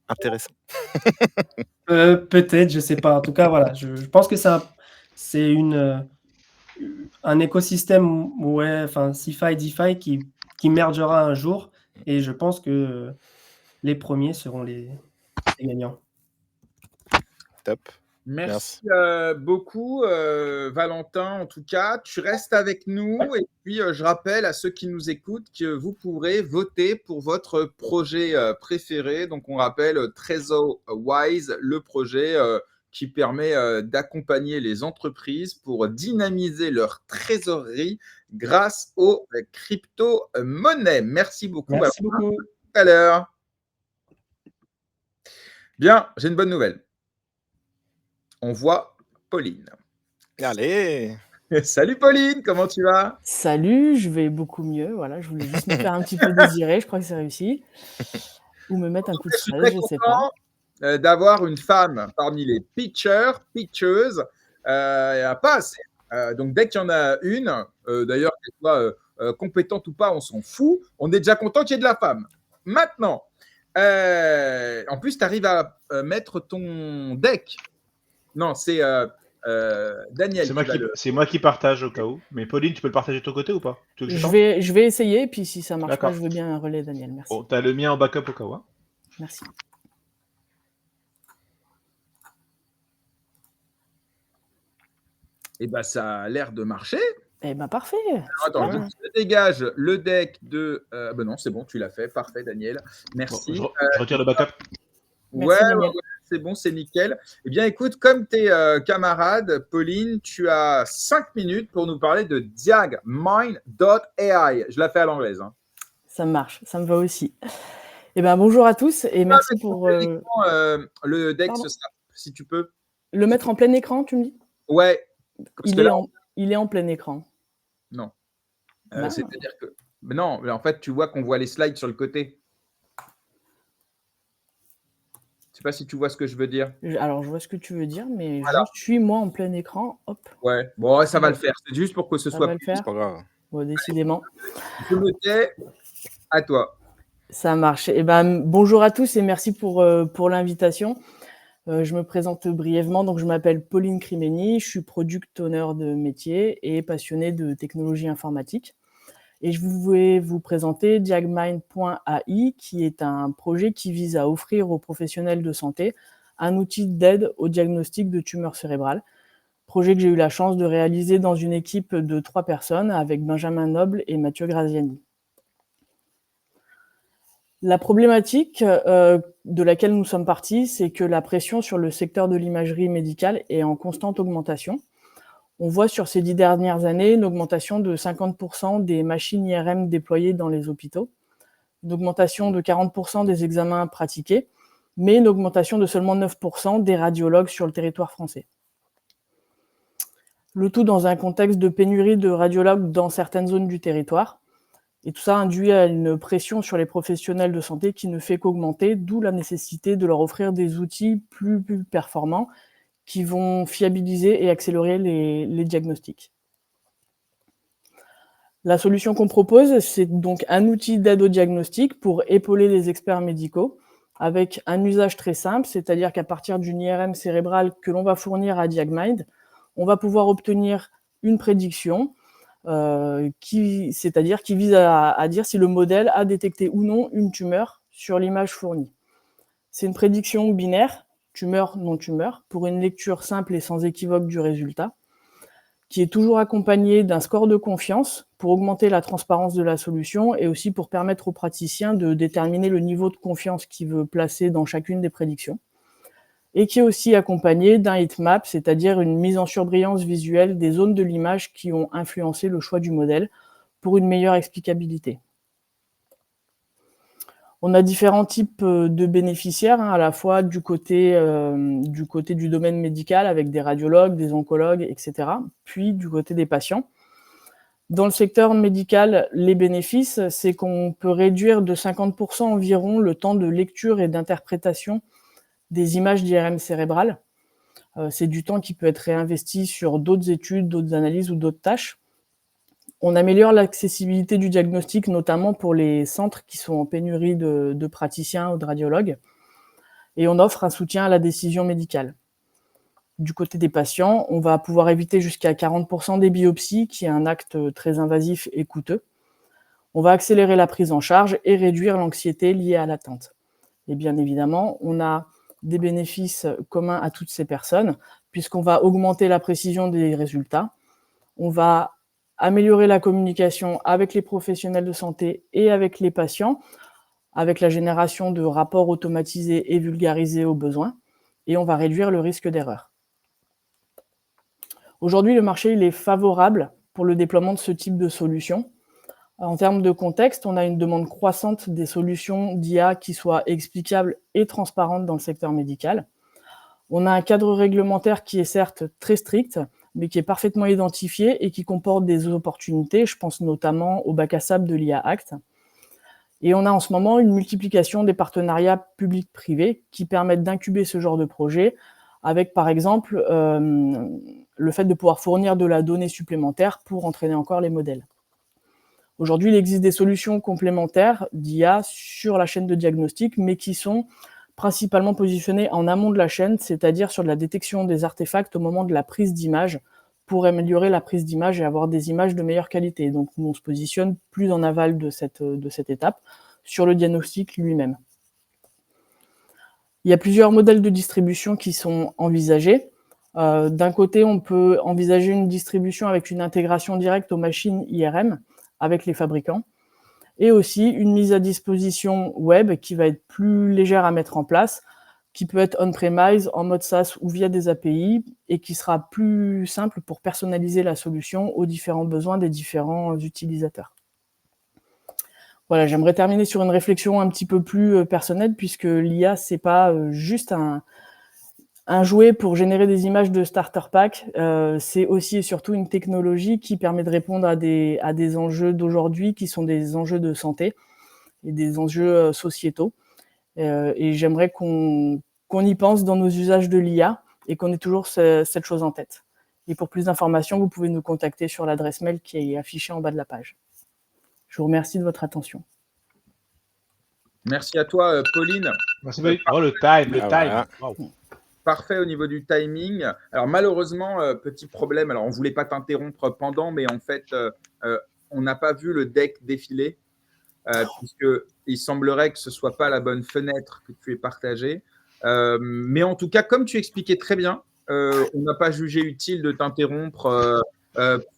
intéressants. peut-être, je sais pas. En tout cas, voilà, je pense que c'est un écosystème, ouais, enfin CeFi, DeFi qui mergera un jour et je pense que, les premiers seront les gagnants. Top. Merci Merci. beaucoup, Valentin. En tout cas, tu restes avec nous et puis je rappelle à ceux qui nous écoutent que vous pourrez voter pour votre projet préféré. Donc, on rappelle TrezoWise, le projet qui permet d'accompagner les entreprises pour dynamiser leur trésorerie grâce aux crypto-monnaies. Merci beaucoup, Merci Valentin. beaucoup. À tout à l'heure. Bien, j'ai une bonne nouvelle. On voit Pauline. Allez. Salut Pauline, comment tu vas? Salut, je vais beaucoup mieux. Voilà, je voulais juste me faire un petit peu désirer, je crois que c'est réussi. Ou me mettre un coup de Je suis stress, très je sais pas. content d'avoir une femme parmi les pitcheuses. Il n'y en a pas assez. Donc, dès qu'il y en a une, d'ailleurs, qu'elle soit compétente ou pas, on s'en fout. On est déjà content qu'il y ait de la femme. Maintenant, en plus, tu arrives à mettre ton deck. Non, c'est Daniel qui va le... C'est moi qui partage au cas où. Mais Pauline, tu peux le partager de ton côté ou pas? Tu veux que je tente? Je vais essayer, puis si ça marche pas, D'accord. je veux bien un relais, Daniel. Merci. Bon, t'as le mien en backup au cas où. Hein. Merci. Eh ben, ça a l'air de marcher. Eh ben, parfait. Alors, attends, Super. je dégage le deck de... ben non, c'est bon, tu l'as fait. Parfait, Daniel. Merci. Bon, je retire le backup. Merci, Daniel. C'est bon, c'est nickel. Eh bien, écoute, comme tes camarades, Pauline, tu as 5 minutes pour nous parler de diagmind.ai. Je la fais à l'anglaise. Hein. Ça marche, ça me va aussi. Eh ben, bonjour à tous et merci pour... le deck, Pardon. ce sera, si tu peux. Le mettre en plein écran, tu me dis? Ouais. Il est en plein écran. Non. Bah. C'est-à-dire que... Mais non, mais en fait, tu vois qu'on voit les slides sur le côté. Je sais pas si tu vois ce que je veux dire. Alors, je vois ce que tu veux dire, mais Voilà. je suis moi en plein écran. Hop. Ouais, bon, ça va le faire. C'est juste pour que ce Ça soit va le faire. C'est pas grave. Bon, décidément. Je me tais. À toi. Ça marche. Eh ben, bonjour à tous et merci pour l'invitation. Je me présente brièvement. Donc, je m'appelle Pauline Crimeni. Je suis product owner de métier et passionnée de technologie informatique. Et je vais vous présenter diagmind.ai, qui est un projet qui vise à offrir aux professionnels de santé un outil d'aide au diagnostic de tumeurs cérébrales. Projet que j'ai eu la chance de réaliser dans une équipe de 3 personnes avec Benjamin Noble et Mathieu Graziani. La problématique de laquelle nous sommes partis, c'est que la pression sur le secteur de l'imagerie médicale est en constante augmentation. On voit sur ces 10 dernières années une augmentation de 50% des machines IRM déployées dans les hôpitaux, une augmentation de 40% des examens pratiqués, mais une augmentation de seulement 9% des radiologues sur le territoire français. Le tout dans un contexte de pénurie de radiologues dans certaines zones du territoire. Et tout ça induit à une pression sur les professionnels de santé qui ne fait qu'augmenter, d'où la nécessité de leur offrir des outils plus performants qui vont fiabiliser et accélérer les diagnostics. La solution qu'on propose, c'est donc un outil d'aide au diagnostic pour épauler les experts médicaux avec un usage très simple, c'est-à-dire qu'à partir d'une IRM cérébrale que l'on va fournir à Diagmind, on va pouvoir obtenir une prédiction, c'est-à-dire qui vise à dire si le modèle a détecté ou non une tumeur sur l'image fournie. C'est une prédiction binaire, tumeur, non tumeur, pour une lecture simple et sans équivoque du résultat, qui est toujours accompagné d'un score de confiance pour augmenter la transparence de la solution et aussi pour permettre aux praticiens de déterminer le niveau de confiance qu'il veut placer dans chacune des prédictions, et qui est aussi accompagné d'un heatmap, c'est-à-dire une mise en surbrillance visuelle des zones de l'image qui ont influencé le choix du modèle pour une meilleure explicabilité. On a différents types de bénéficiaires, à la fois du côté du domaine médical avec des radiologues, des oncologues, etc., puis du côté des patients. Dans le secteur médical, les bénéfices, c'est qu'on peut réduire de 50% environ le temps de lecture et d'interprétation des images d'IRM cérébrale. C'est du temps qui peut être réinvesti sur d'autres études, d'autres analyses ou d'autres tâches. On améliore l'accessibilité du diagnostic, notamment pour les centres qui sont en pénurie de praticiens ou de radiologues. Et on offre un soutien à la décision médicale. Du côté des patients, on va pouvoir éviter jusqu'à 40% des biopsies, qui est un acte très invasif et coûteux. On va accélérer la prise en charge et réduire l'anxiété liée à l'attente. Et bien évidemment, on a des bénéfices communs à toutes ces personnes, puisqu'on va augmenter la précision des résultats, on va améliorer la communication avec les professionnels de santé et avec les patients, avec la génération de rapports automatisés et vulgarisés aux besoins, et on va réduire le risque d'erreur. Aujourd'hui, le marché il est favorable pour le déploiement de ce type de solution. En termes de contexte, on a une demande croissante des solutions d'IA qui soient explicables et transparentes dans le secteur médical. On a un cadre réglementaire qui est certes très strict, mais qui est parfaitement identifié et qui comporte des opportunités. Je pense notamment au bac à sable de l'IA Act. Et on a en ce moment une multiplication des partenariats publics-privés qui permettent d'incuber ce genre de projet, avec par exemple le fait de pouvoir fournir de la donnée supplémentaire pour entraîner encore les modèles. Aujourd'hui, il existe des solutions complémentaires d'IA sur la chaîne de diagnostic, mais qui sont principalement positionnés en amont de la chaîne, c'est-à-dire sur la détection des artefacts au moment de la prise d'image, pour améliorer la prise d'image et avoir des images de meilleure qualité. Donc nous, on se positionne plus en aval de cette étape, sur le diagnostic lui-même. Il y a plusieurs modèles de distribution qui sont envisagés. D'un côté, on peut envisager une distribution avec une intégration directe aux machines IRM avec les fabricants, et aussi une mise à disposition web qui va être plus légère à mettre en place, qui peut être on-premise, en mode SaaS ou via des API, et qui sera plus simple pour personnaliser la solution aux différents besoins des différents utilisateurs. Voilà, j'aimerais terminer sur une réflexion un petit peu plus personnelle, puisque l'IA, c'est pas juste un jouet pour générer des images de starter pack, c'est aussi et surtout une technologie qui permet de répondre à des enjeux d'aujourd'hui qui sont des enjeux de santé et des enjeux sociétaux. Et j'aimerais qu'on y pense dans nos usages de l'IA et qu'on ait toujours cette chose en tête. Et pour plus d'informations, vous pouvez nous contacter sur l'adresse mail qui est affichée en bas de la page. Je vous remercie de votre attention. Merci à toi, Pauline. Merci, oh, le time. Voilà. Wow. Parfait au niveau du timing. Alors malheureusement, petit problème, alors on ne voulait pas t'interrompre pendant, mais en fait, on n'a pas vu le deck défiler, puisqu'il semblerait que ce ne soit pas la bonne fenêtre que tu aies partagée. Mais en tout cas, comme tu expliquais très bien, on n'a pas jugé utile de t'interrompre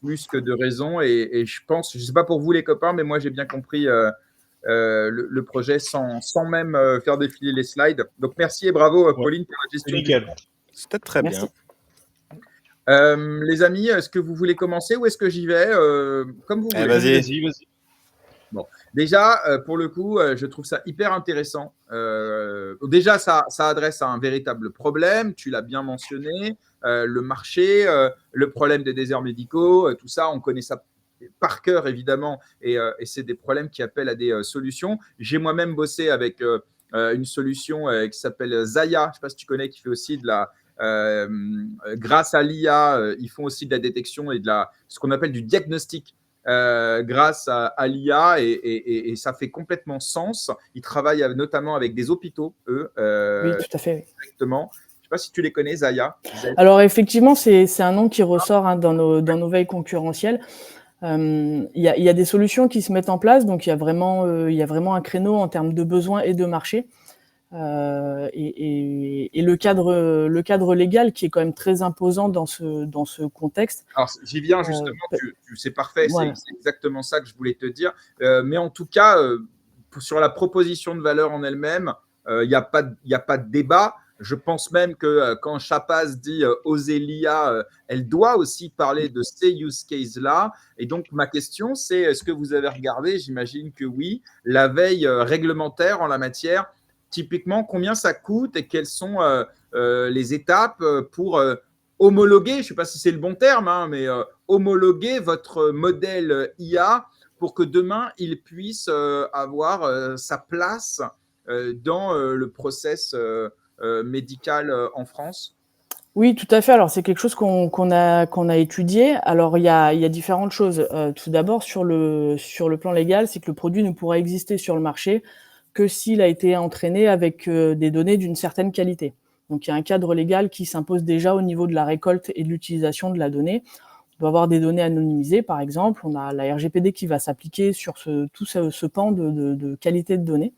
plus que de raison. Et je pense, je ne sais pas pour vous les copains, mais moi j'ai bien compris le projet sans même faire défiler les slides. Donc merci et bravo Pauline pour la gestion. Nickel. C'était très Merci. bien. Les amis, est-ce que vous voulez commencer ou est-ce que j'y vais comme vous voulez. Vas-y. Bon, déjà, pour le coup, je trouve ça hyper intéressant. Déjà, ça adresse à un véritable problème, tu l'as bien mentionné, le marché, le problème des déserts médicaux, tout ça, on connaît ça par cœur, évidemment, et c'est des problèmes qui appellent à des solutions. J'ai moi-même bossé avec une solution qui s'appelle Zaya, je ne sais pas si tu connais, qui fait aussi de la… grâce à l'IA, ils font aussi de la détection et de ce qu'on appelle du diagnostic grâce à l'IA et ça fait complètement sens. Ils travaillent notamment avec des hôpitaux, eux. Oui, tout à fait. Exactement. Je ne sais pas si tu les connais, Zaya. Alors effectivement, c'est un nom qui ressort dans nos veilles concurrentielles. Il y a des solutions qui se mettent en place, donc il y a vraiment un créneau en termes de besoins et de marché. Et le cadre légal qui est quand même très imposant dans ce contexte. Alors j'y viens justement, c'est parfait, voilà. c'est exactement ça que je voulais te dire. Mais en tout cas, sur la proposition de valeur en elle-même, il n'y a pas de débat. Je pense même que quand Chapaz dit oser l'IA, elle doit aussi parler de ces use cases-là. Et donc, ma question, c'est est-ce que vous avez regardé, j'imagine que oui, la veille réglementaire en la matière, typiquement, combien ça coûte et quelles sont les étapes pour homologuer, je ne sais pas si c'est le bon terme, hein, mais homologuer votre modèle IA pour que demain, il puisse avoir sa place dans le process médical en France? Oui, tout à fait. Alors, c'est quelque chose qu'on a étudié. Alors, il y a différentes choses. Tout d'abord, sur le plan légal, c'est que le produit ne pourra exister sur le marché que s'il a été entraîné avec des données d'une certaine qualité. Donc, il y a un cadre légal qui s'impose déjà au niveau de la récolte et de l'utilisation de la donnée. On doit avoir des données anonymisées, par exemple. On a la RGPD qui va s'appliquer sur tout ce pan de qualité de données.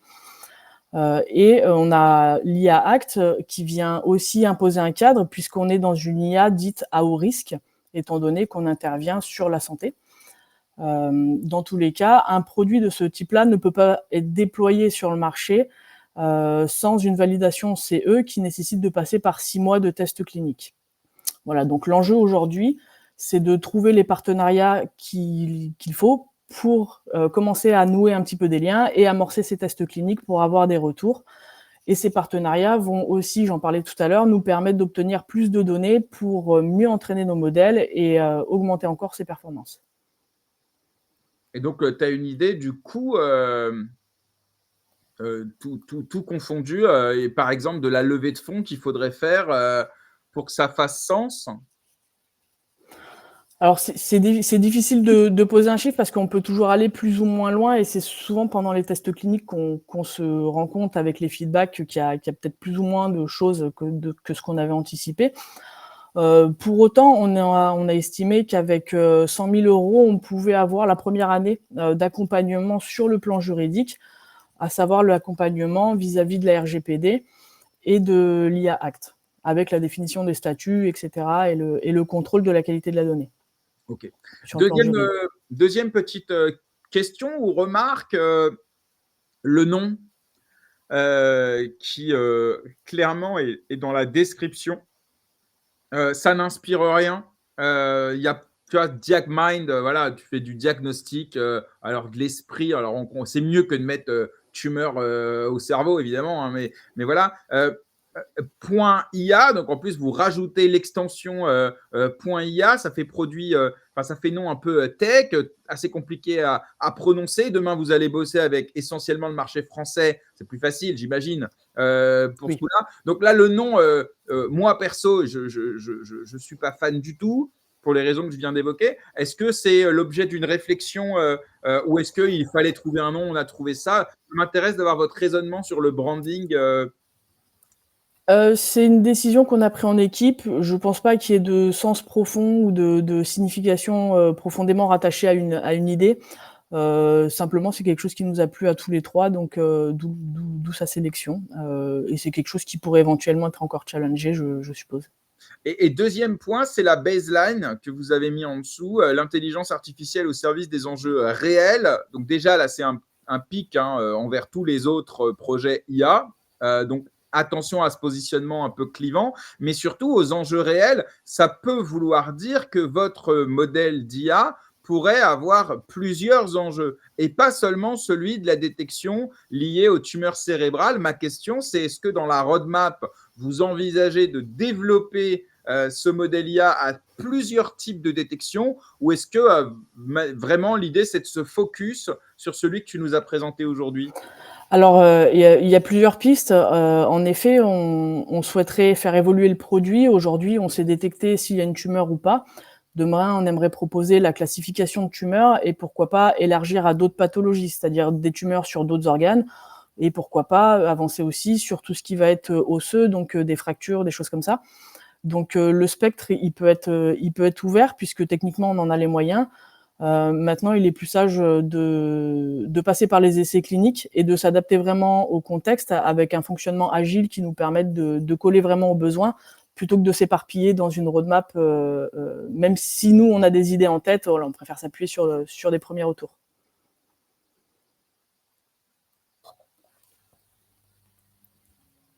Et on a l'IA Act qui vient aussi imposer un cadre puisqu'on est dans une IA dite à haut risque, étant donné qu'on intervient sur la santé. Dans tous les cas, un produit de ce type-là ne peut pas être déployé sur le marché sans une validation CE qui nécessite de passer par 6 mois de tests cliniques. Voilà, donc l'enjeu aujourd'hui, c'est de trouver les partenariats qu'il faut pour commencer à nouer un petit peu des liens et amorcer ces tests cliniques pour avoir des retours. Et ces partenariats vont aussi, j'en parlais tout à l'heure, nous permettre d'obtenir plus de données pour mieux entraîner nos modèles et augmenter encore ses performances. Et donc, tu as une idée du coup, tout confondu, et par exemple de la levée de fonds qu'il faudrait faire pour que ça fasse sens? Alors, c'est difficile de poser un chiffre parce qu'on peut toujours aller plus ou moins loin et c'est souvent pendant les tests cliniques qu'on se rend compte avec les feedbacks qu'il y a peut-être plus ou moins de choses que ce qu'on avait anticipé. Pour autant, on a estimé qu'avec 100 000 €, on pouvait avoir la première année d'accompagnement sur le plan juridique, à savoir l'accompagnement vis-à-vis de la RGPD et de l'IA Act, avec la définition des statuts, etc., et le contrôle de la qualité de la donnée. Ok. Sur le plan juridique. Deuxième petite question ou remarque, le nom qui clairement est dans la description. Ça n'inspire rien. Il y a, tu vois, DiagMind, voilà, tu fais du diagnostic, alors de l'esprit. Alors, c'est mieux que de mettre tumeur au cerveau, évidemment, hein, mais voilà. Point .ia, donc en plus vous rajoutez l'extension point .ia, ça fait produit, ça fait nom un peu tech, assez compliqué à prononcer. Demain vous allez bosser avec essentiellement le marché français, c'est plus facile, j'imagine, pour Oui. ce coup-là. Donc là le nom, moi perso, je suis pas fan du tout pour les raisons que je viens d'évoquer. Est-ce que c'est l'objet d'une réflexion ou est-ce qu'il fallait trouver un nom, on a trouvé ça? Ça m'intéresse d'avoir votre raisonnement sur le branding. C'est une décision qu'on a prise en équipe. Je pense pas qu'il y ait de sens profond ou de signification profondément rattachée à une idée. Simplement, c'est quelque chose qui nous a plu à tous les trois, donc d'où sa sélection. Et c'est quelque chose qui pourrait éventuellement être encore challengé, je suppose. Et deuxième point, c'est la baseline que vous avez mis en dessous, l'intelligence artificielle au service des enjeux réels. Donc déjà, là, c'est un pic envers tous les autres projets IA. Donc, attention à ce positionnement un peu clivant, mais surtout aux enjeux réels. Ça peut vouloir dire que votre modèle d'IA pourrait avoir plusieurs enjeux et pas seulement celui de la détection liée aux tumeurs cérébrales. Ma question, c'est est-ce que dans la roadmap, vous envisagez de développer ce modèle IA à plusieurs types de détection ou est-ce que vraiment l'idée, c'est de se focus sur celui que tu nous as présenté aujourd'hui? Alors, il y a plusieurs pistes. En effet, on souhaiterait faire évoluer le produit. Aujourd'hui, on sait détecter s'il y a une tumeur ou pas. Demain, on aimerait proposer la classification de tumeurs et pourquoi pas élargir à d'autres pathologies, c'est-à-dire des tumeurs sur d'autres organes et pourquoi pas avancer aussi sur tout ce qui va être osseux, donc des fractures, des choses comme ça. Donc le spectre, il peut être ouvert puisque techniquement, on en a les moyens. Maintenant, il est plus sage de passer par les essais cliniques et de s'adapter vraiment au contexte avec un fonctionnement agile qui nous permette de coller vraiment aux besoins plutôt que de s'éparpiller dans une roadmap. Même si nous, on a des idées en tête, voilà, on préfère s'appuyer sur des premiers retours.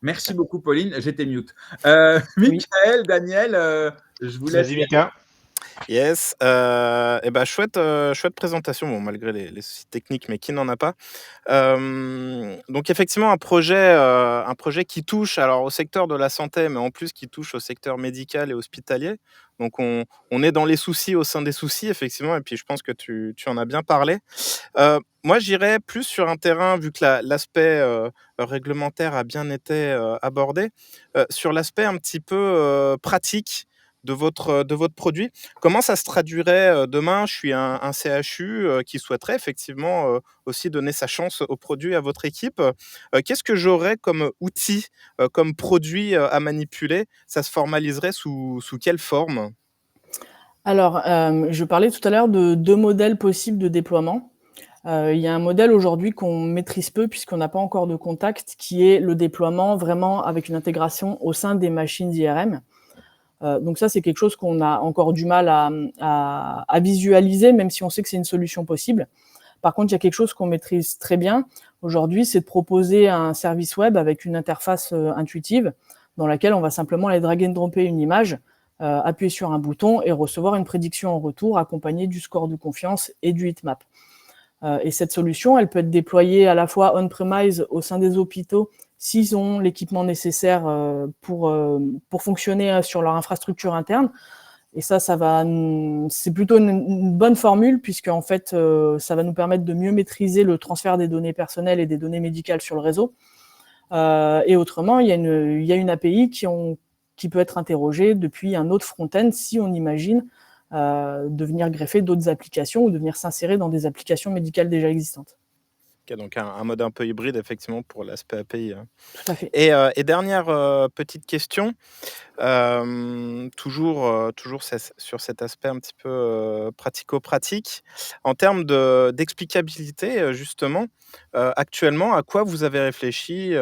Merci beaucoup, Pauline. J'étais mute. Michael, Daniel, je vous laisse. Vas-y, Mika. Yes, chouette présentation, bon, malgré les soucis techniques, mais qui n'en a pas. Donc effectivement, un projet qui touche alors au secteur de la santé, mais en plus qui touche au secteur médical et hospitalier. Donc on est dans les soucis au sein des soucis, effectivement, et puis je pense que tu en as bien parlé. Moi, j'irais plus sur un terrain, vu que l'aspect réglementaire a bien été abordé, sur l'aspect un petit peu pratique de votre produit. Comment ça se traduirait demain? Je suis un CHU qui souhaiterait effectivement aussi donner sa chance au produit, à votre équipe. Qu'est-ce que j'aurais comme outil, comme produit à manipuler? Ça se formaliserait sous quelle forme? Alors, je parlais tout à l'heure de 2 modèles possibles de déploiement. Il y a un modèle aujourd'hui qu'on maîtrise peu puisqu'on n'a pas encore de contact, qui est le déploiement vraiment avec une intégration au sein des machines IRM. Donc ça, c'est quelque chose qu'on a encore du mal à visualiser, même si on sait que c'est une solution possible. Par contre, il y a quelque chose qu'on maîtrise très bien aujourd'hui, c'est de proposer un service web avec une interface intuitive dans laquelle on va simplement aller drag and dropper une image, appuyer sur un bouton et recevoir une prédiction en retour accompagnée du score de confiance et du heatmap. Et cette solution, elle peut être déployée à la fois on-premise au sein des hôpitaux s'ils ont l'équipement nécessaire pour fonctionner sur leur infrastructure interne. Et c'est plutôt une bonne formule puisque en fait, ça va nous permettre de mieux maîtriser le transfert des données personnelles et des données médicales sur le réseau. Et autrement, il y a une API qui peut être interrogée depuis un autre front-end si on imagine de venir greffer d'autres applications ou de venir s'insérer dans des applications médicales déjà existantes. Ok, donc un mode un peu hybride, effectivement, pour l'aspect API. Tout à fait. Et dernière petite question, toujours sur cet aspect un petit peu pratico-pratique. En termes d'explicabilité, justement, actuellement, à quoi vous avez réfléchi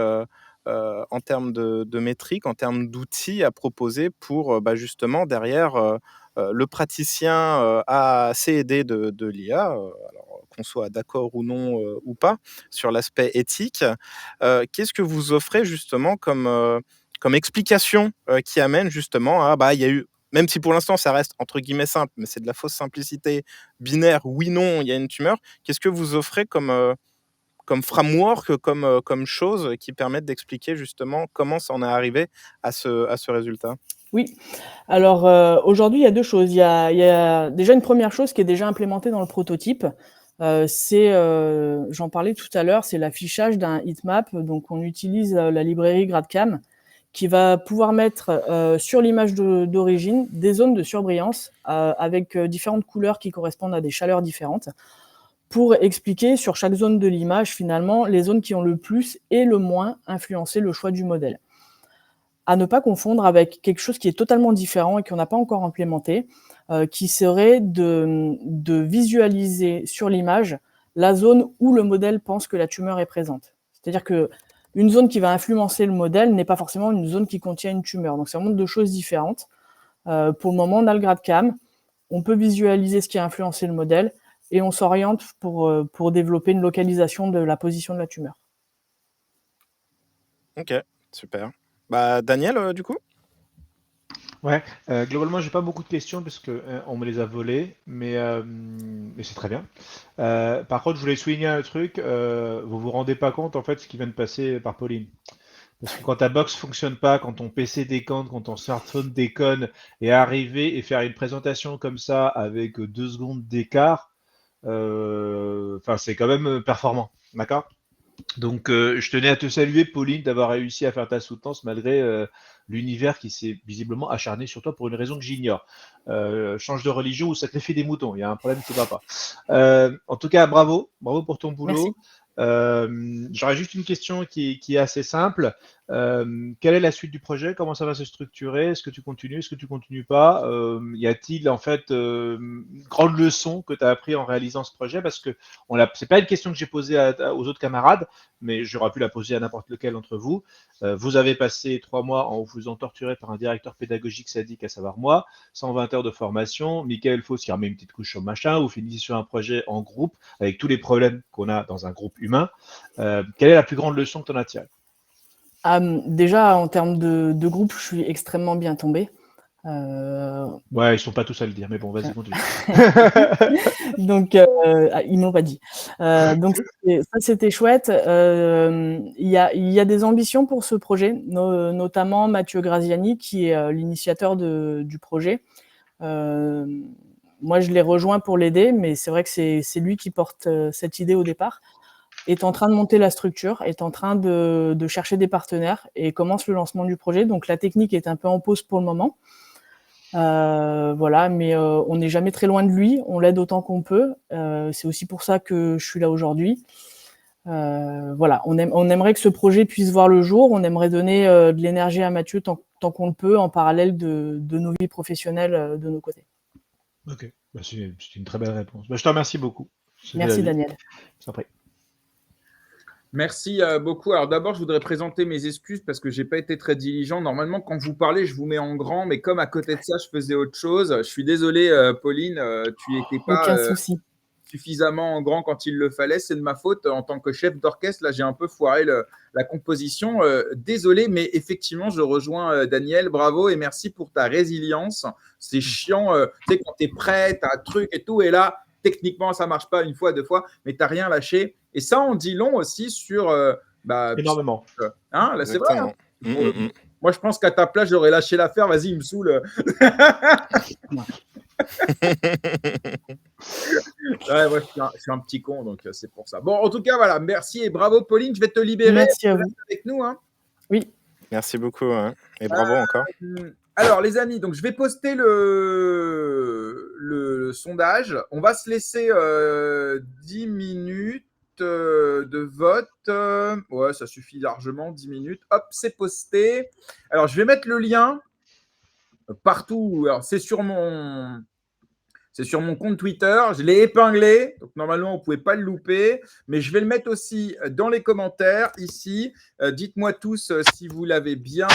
en termes de métriques, en termes d'outils à proposer pour justement derrière le praticien à C&D de l'IA, alors qu'on soit d'accord ou non ou pas, sur l'aspect éthique. Qu'est-ce que vous offrez justement comme explication qui amène justement à, il y a eu, même si pour l'instant ça reste entre guillemets simple, mais c'est de la fausse simplicité binaire, oui, non, il y a une tumeur, qu'est-ce que vous offrez comme framework, comme choses qui permettent d'expliquer justement comment ça en est arrivé à ce résultat? Oui, alors aujourd'hui il y a deux choses. Il y a déjà une première chose qui est déjà implémentée dans le prototype. J'en parlais tout à l'heure, c'est l'affichage d'un heatmap. Donc on utilise la librairie GradCam qui va pouvoir mettre sur l'image d'origine des zones de surbrillance avec différentes couleurs qui correspondent à des chaleurs différentes pour expliquer sur chaque zone de l'image finalement les zones qui ont le plus et le moins influencé le choix du modèle. À ne pas confondre avec quelque chose qui est totalement différent et qu'on n'a pas encore implémenté, qui serait de visualiser sur l'image la zone où le modèle pense que la tumeur est présente. C'est-à-dire qu'une zone qui va influencer le modèle n'est pas forcément une zone qui contient une tumeur. Donc c'est vraiment deux choses différentes. Pour le moment, on a le GradCam, on peut visualiser ce qui a influencé le modèle et on s'oriente pour développer une localisation de la position de la tumeur. Ok, super. Daniel, du coup? Ouais, globalement, j'ai pas beaucoup de questions parce que on me les a volées, mais c'est très bien. Par contre, je voulais souligner un truc. Vous vous rendez pas compte en fait ce qui vient de passer par Pauline. Parce que quand ta box fonctionne pas, quand ton PC déconne, quand ton smartphone déconne, et arriver et faire une présentation comme ça avec 2 secondes d'écart, enfin c'est quand même performant, d'accord? Donc, je tenais à te saluer, Pauline, d'avoir réussi à faire ta soutenance malgré l'univers qui s'est visiblement acharné sur toi pour une raison que j'ignore. Change de religion ou sacrifie des moutons, il y a un problème qui ne va pas. En tout cas, bravo pour ton Merci. boulot. J'aurais juste une question qui est assez simple. Quelle est la suite du projet? Comment ça va se structurer? Est-ce que tu continues? Est-ce que tu continues pas? Y a-t-il en fait une grande leçon que tu as appris en réalisant ce projet? Parce que c'est pas une question que j'ai posée aux autres camarades, mais j'aurais pu la poser à n'importe lequel d'entre vous. Vous avez passé 3 mois en vous faisant torturer par un directeur pédagogique sadique, à savoir moi, 120 heures de formation, Michael Fauss qui remet une petite couche sur machin, vous finissez sur un projet en groupe avec tous les problèmes qu'on a dans un groupe humain. Quelle est la plus grande leçon que tu en as tirée? Déjà, en termes de groupe, je suis extrêmement bien tombée. Ouais, ils sont pas tous à le dire, mais bon, vas-y, continue. Donc, ils m'ont pas dit. Donc, ça, c'était chouette. Il y a des ambitions pour ce projet, notamment Mathieu Graziani, qui est l'initiateur du projet. Moi, je l'ai rejoint pour l'aider, mais c'est vrai que c'est lui qui porte cette idée au départ. Est en train de monter la structure, est en train de chercher des partenaires et commence le lancement du projet. Donc, la technique est un peu en pause pour le moment. Voilà, mais on n'est jamais très loin de lui, on l'aide autant qu'on peut. C'est aussi pour ça que je suis là aujourd'hui. Voilà, on aimerait que ce projet puisse voir le jour, on aimerait donner de l'énergie à Mathieu tant qu'on le peut, en parallèle de nos vies professionnelles de nos côtés. Ok, c'est une très belle réponse. Je te remercie beaucoup. Merci Daniel. Je t'en prie. Merci beaucoup. Alors d'abord, je voudrais présenter mes excuses parce que j'ai pas été très diligent. Normalement, quand vous parlez, je vous mets en grand, mais comme à côté de ça, je faisais autre chose. Je suis désolé, Pauline, tu n'étais pas Aucun souci. Suffisamment en grand quand il le fallait. C'est de ma faute en tant que chef d'orchestre. Là, j'ai un peu foiré la composition. Désolé, mais effectivement, je rejoins Daniel. Bravo et merci pour ta résilience. C'est chiant, tu sais, quand tu es prêt, tu as un truc et tout, et là, techniquement, ça marche pas une fois, 2 fois, mais tu n'as rien lâché. Et ça, on dit long aussi sur… énormément. Hein, là, c'est vrai. Hein. Moi, je pense qu'à ta place, j'aurais lâché l'affaire. Vas-y, il me saoule. Ouais, moi, je suis un petit con, donc c'est pour ça. Bon, en tout cas, voilà. Merci et bravo, Pauline. Je vais te libérer. Merci à vous. Avec nous. Hein. Oui. Merci beaucoup. Hein. Et bravo encore. Alors, les amis, donc je vais poster le sondage. On va se laisser 10 minutes de vote. Ouais, ça suffit largement, 10 minutes. Hop, c'est posté. Alors, je vais mettre le lien partout. Alors, c'est sur mon compte Twitter. Je l'ai épinglé. Donc, normalement, vous ne pouvez pas le louper. Mais je vais le mettre aussi dans les commentaires ici. Dites-moi tous si vous l'avez bien.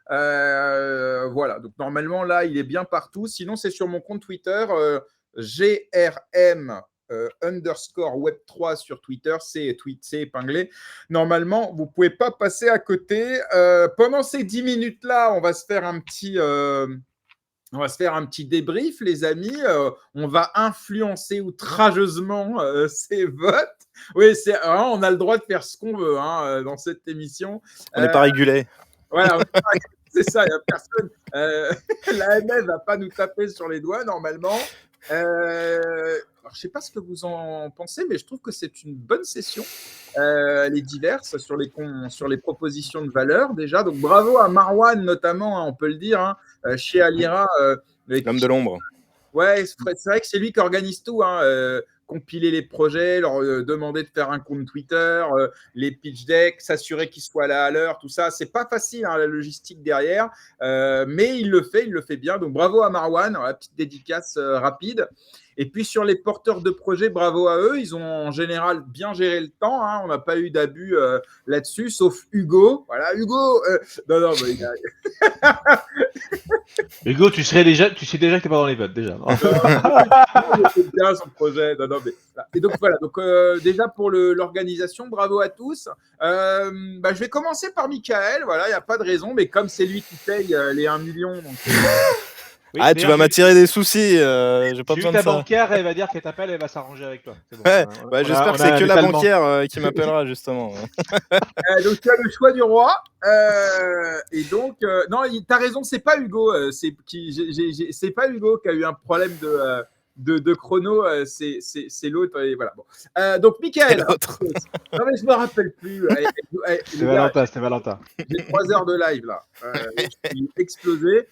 Voilà. Donc, normalement, là, il est bien partout. Sinon, c'est sur mon compte Twitter. GRM underscore web3 sur Twitter. C'est épinglé. Normalement, vous ne pouvez pas passer à côté. Pendant ces 10 minutes-là, on va se faire un petit débrief, les amis. On va influencer outrageusement ces votes. Oui, on a le droit de faire ce qu'on veut dans cette émission. On n'est pas régulé. Voilà, c'est ça, il n'y a personne. L'AMF ne va pas nous taper sur les doigts, normalement. Alors, je ne sais pas ce que vous en pensez, mais je trouve que c'est une bonne session. Elle est diverse sur les propositions de valeur, déjà. Donc, bravo à Marwan, notamment, on peut le dire, chez Alira. L'homme de l'ombre. Ouais, c'est vrai que c'est lui qui organise tout. Compiler les projets, leur demander de faire un compte Twitter, les pitch decks, s'assurer qu'ils soient là à l'heure, tout ça. C'est pas facile, la logistique derrière, mais il le fait bien. Donc bravo à Marwan, la petite dédicace rapide. Et puis sur les porteurs de projets, bravo à eux. Ils ont en général bien géré le temps. On n'a pas eu d'abus là-dessus, sauf Hugo. Voilà, Hugo. Non, mais Hugo, tu sais déjà que tu n'es pas dans les votes, déjà. C'est bien son projet. Non, mais... Et donc voilà. Donc déjà pour l'organisation, bravo à tous. Je vais commencer par Michael. Voilà, il n'y a pas de raison, mais comme c'est lui qui paye les 1 million. Donc, oui, tu vas m'attirer des soucis. J'ai pas besoin de ta ça. banquière, elle va dire qu'elle t'appelle, elle va s'arranger avec toi. Bon, ouais, j'espère que c'est que la banquière qui m'appellera, justement. Donc, tu as le choix du roi. Et donc, non, tu as raison, c'est pas Hugo. C'est pas Hugo qui a eu un problème de chrono. C'est l'autre. Et voilà. Bon. Donc, Michael. Non, mais je me rappelle plus. C'était Valentin. J'ai 3 heures de live, là. Je suis explosé.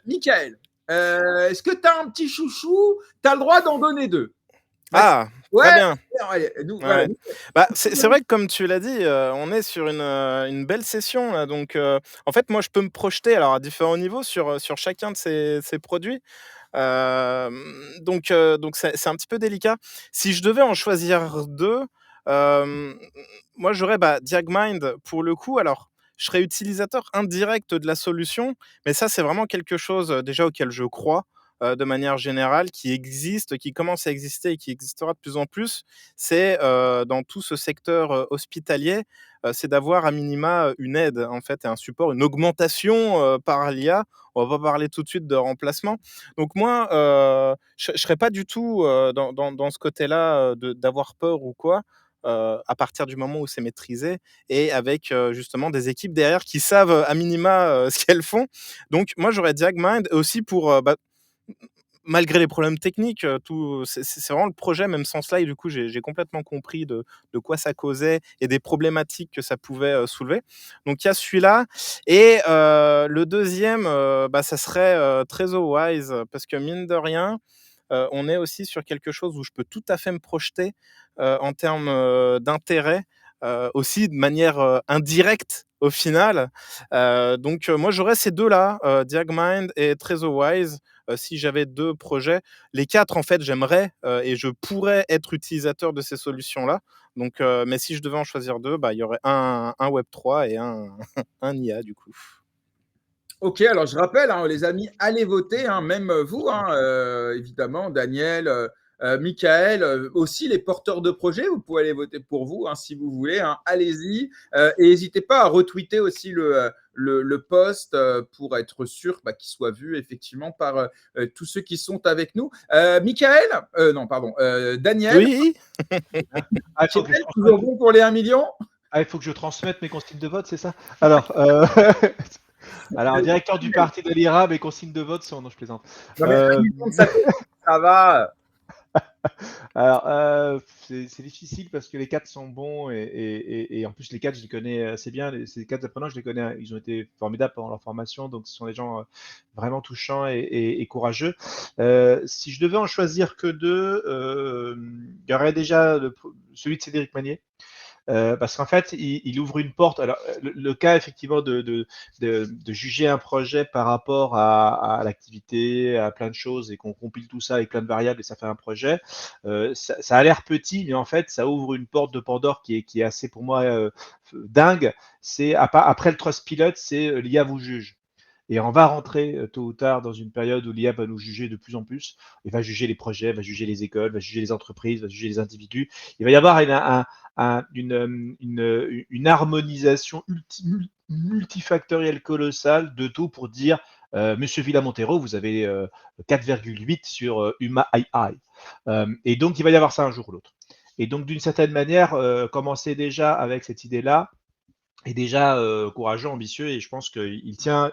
Michael. Est-ce que tu as un petit chouchou? Tu as le droit d'en donner 2. Ah, ouais, très bien. Allez, ouais. C'est vrai que comme tu l'as dit, on est sur une belle session. Là, donc, en fait, moi, je peux me projeter à différents niveaux sur chacun de ces produits. Donc c'est un petit peu délicat. Si je devais en choisir 2, moi, j'aurais Diagmind pour le coup. Alors, je serais utilisateur indirect de la solution, mais ça, c'est vraiment quelque chose déjà auquel je crois de manière générale, qui existe, qui commence à exister et qui existera de plus en plus. C'est dans tout ce secteur hospitalier, c'est d'avoir à minima une aide, en fait, et un support, une augmentation par l'IA. On va pas parler tout de suite de remplacement. Donc moi, je serais pas du tout dans ce côté-là d'avoir peur ou quoi. À partir du moment où c'est maîtrisé et avec justement des équipes derrière qui savent à minima ce qu'elles font. Donc moi j'aurais Diagmind aussi pour malgré les problèmes techniques, c'est vraiment le projet, même sans cela, et du coup j'ai complètement compris de quoi ça causait et des problématiques que ça pouvait soulever. Donc il y a celui-là et le deuxième, ça serait TrezoWise, parce que mine de rien, on est aussi sur quelque chose où je peux tout à fait me projeter en termes d'intérêt, aussi de manière indirecte au final. Donc moi j'aurais ces deux-là, Diagmind et TrezoWise, si j'avais 2 projets. Les 4, en fait, j'aimerais et je pourrais être utilisateur de ces solutions-là. Donc, mais si je devais en choisir 2, il y aurait un Web3 et un IA du coup. Ok, alors je rappelle, les amis, allez voter, même vous, évidemment, Daniel, Michael, aussi les porteurs de projets, vous pouvez aller voter pour vous si vous voulez, allez-y. Et n'hésitez pas à retweeter aussi le post pour être sûr qu'il soit vu effectivement par tous ceux qui sont avec nous. Michael, non, pardon, Daniel. Oui. Toujours bon pour les 1 million. Il faut que je transmette mes consignes de vote, c'est ça? Alors, directeur du parti de l'IRA, mes consignes de vote sont... Non, je plaisante. Non, mais ça va. Alors, c'est difficile parce que les 4 sont bons et en plus les 4 je les connais assez bien. Ces 4 apprenants, je les connais, ils ont été formidables pendant leur formation, donc ce sont des gens vraiment touchants et courageux. Si je devais en choisir que 2, il y aurait déjà celui de Cédric Magnier. Parce qu'en fait, il ouvre une porte. Alors, le cas effectivement de juger un projet par rapport à l'activité, à plein de choses, et qu'on compile tout ça avec plein de variables et ça fait un projet, ça a l'air petit, mais en fait, ça ouvre une porte de Pandore qui est assez pour moi dingue. C'est après le Trustpilot, c'est l'IA vous juge. Et on va rentrer tôt ou tard dans une période où l'IA va nous juger de plus en plus. Il va juger les projets, va juger les écoles, va juger les entreprises, va juger les individus. Il va y avoir une harmonisation multifactorielle colossale de tout pour dire Monsieur Villa-Montero, vous avez 4,8 sur Huma AI. Et donc, il va y avoir ça un jour ou l'autre. Et donc, d'une certaine manière, commencer déjà avec cette idée-là est déjà courageux, ambitieux, et je pense qu'il tient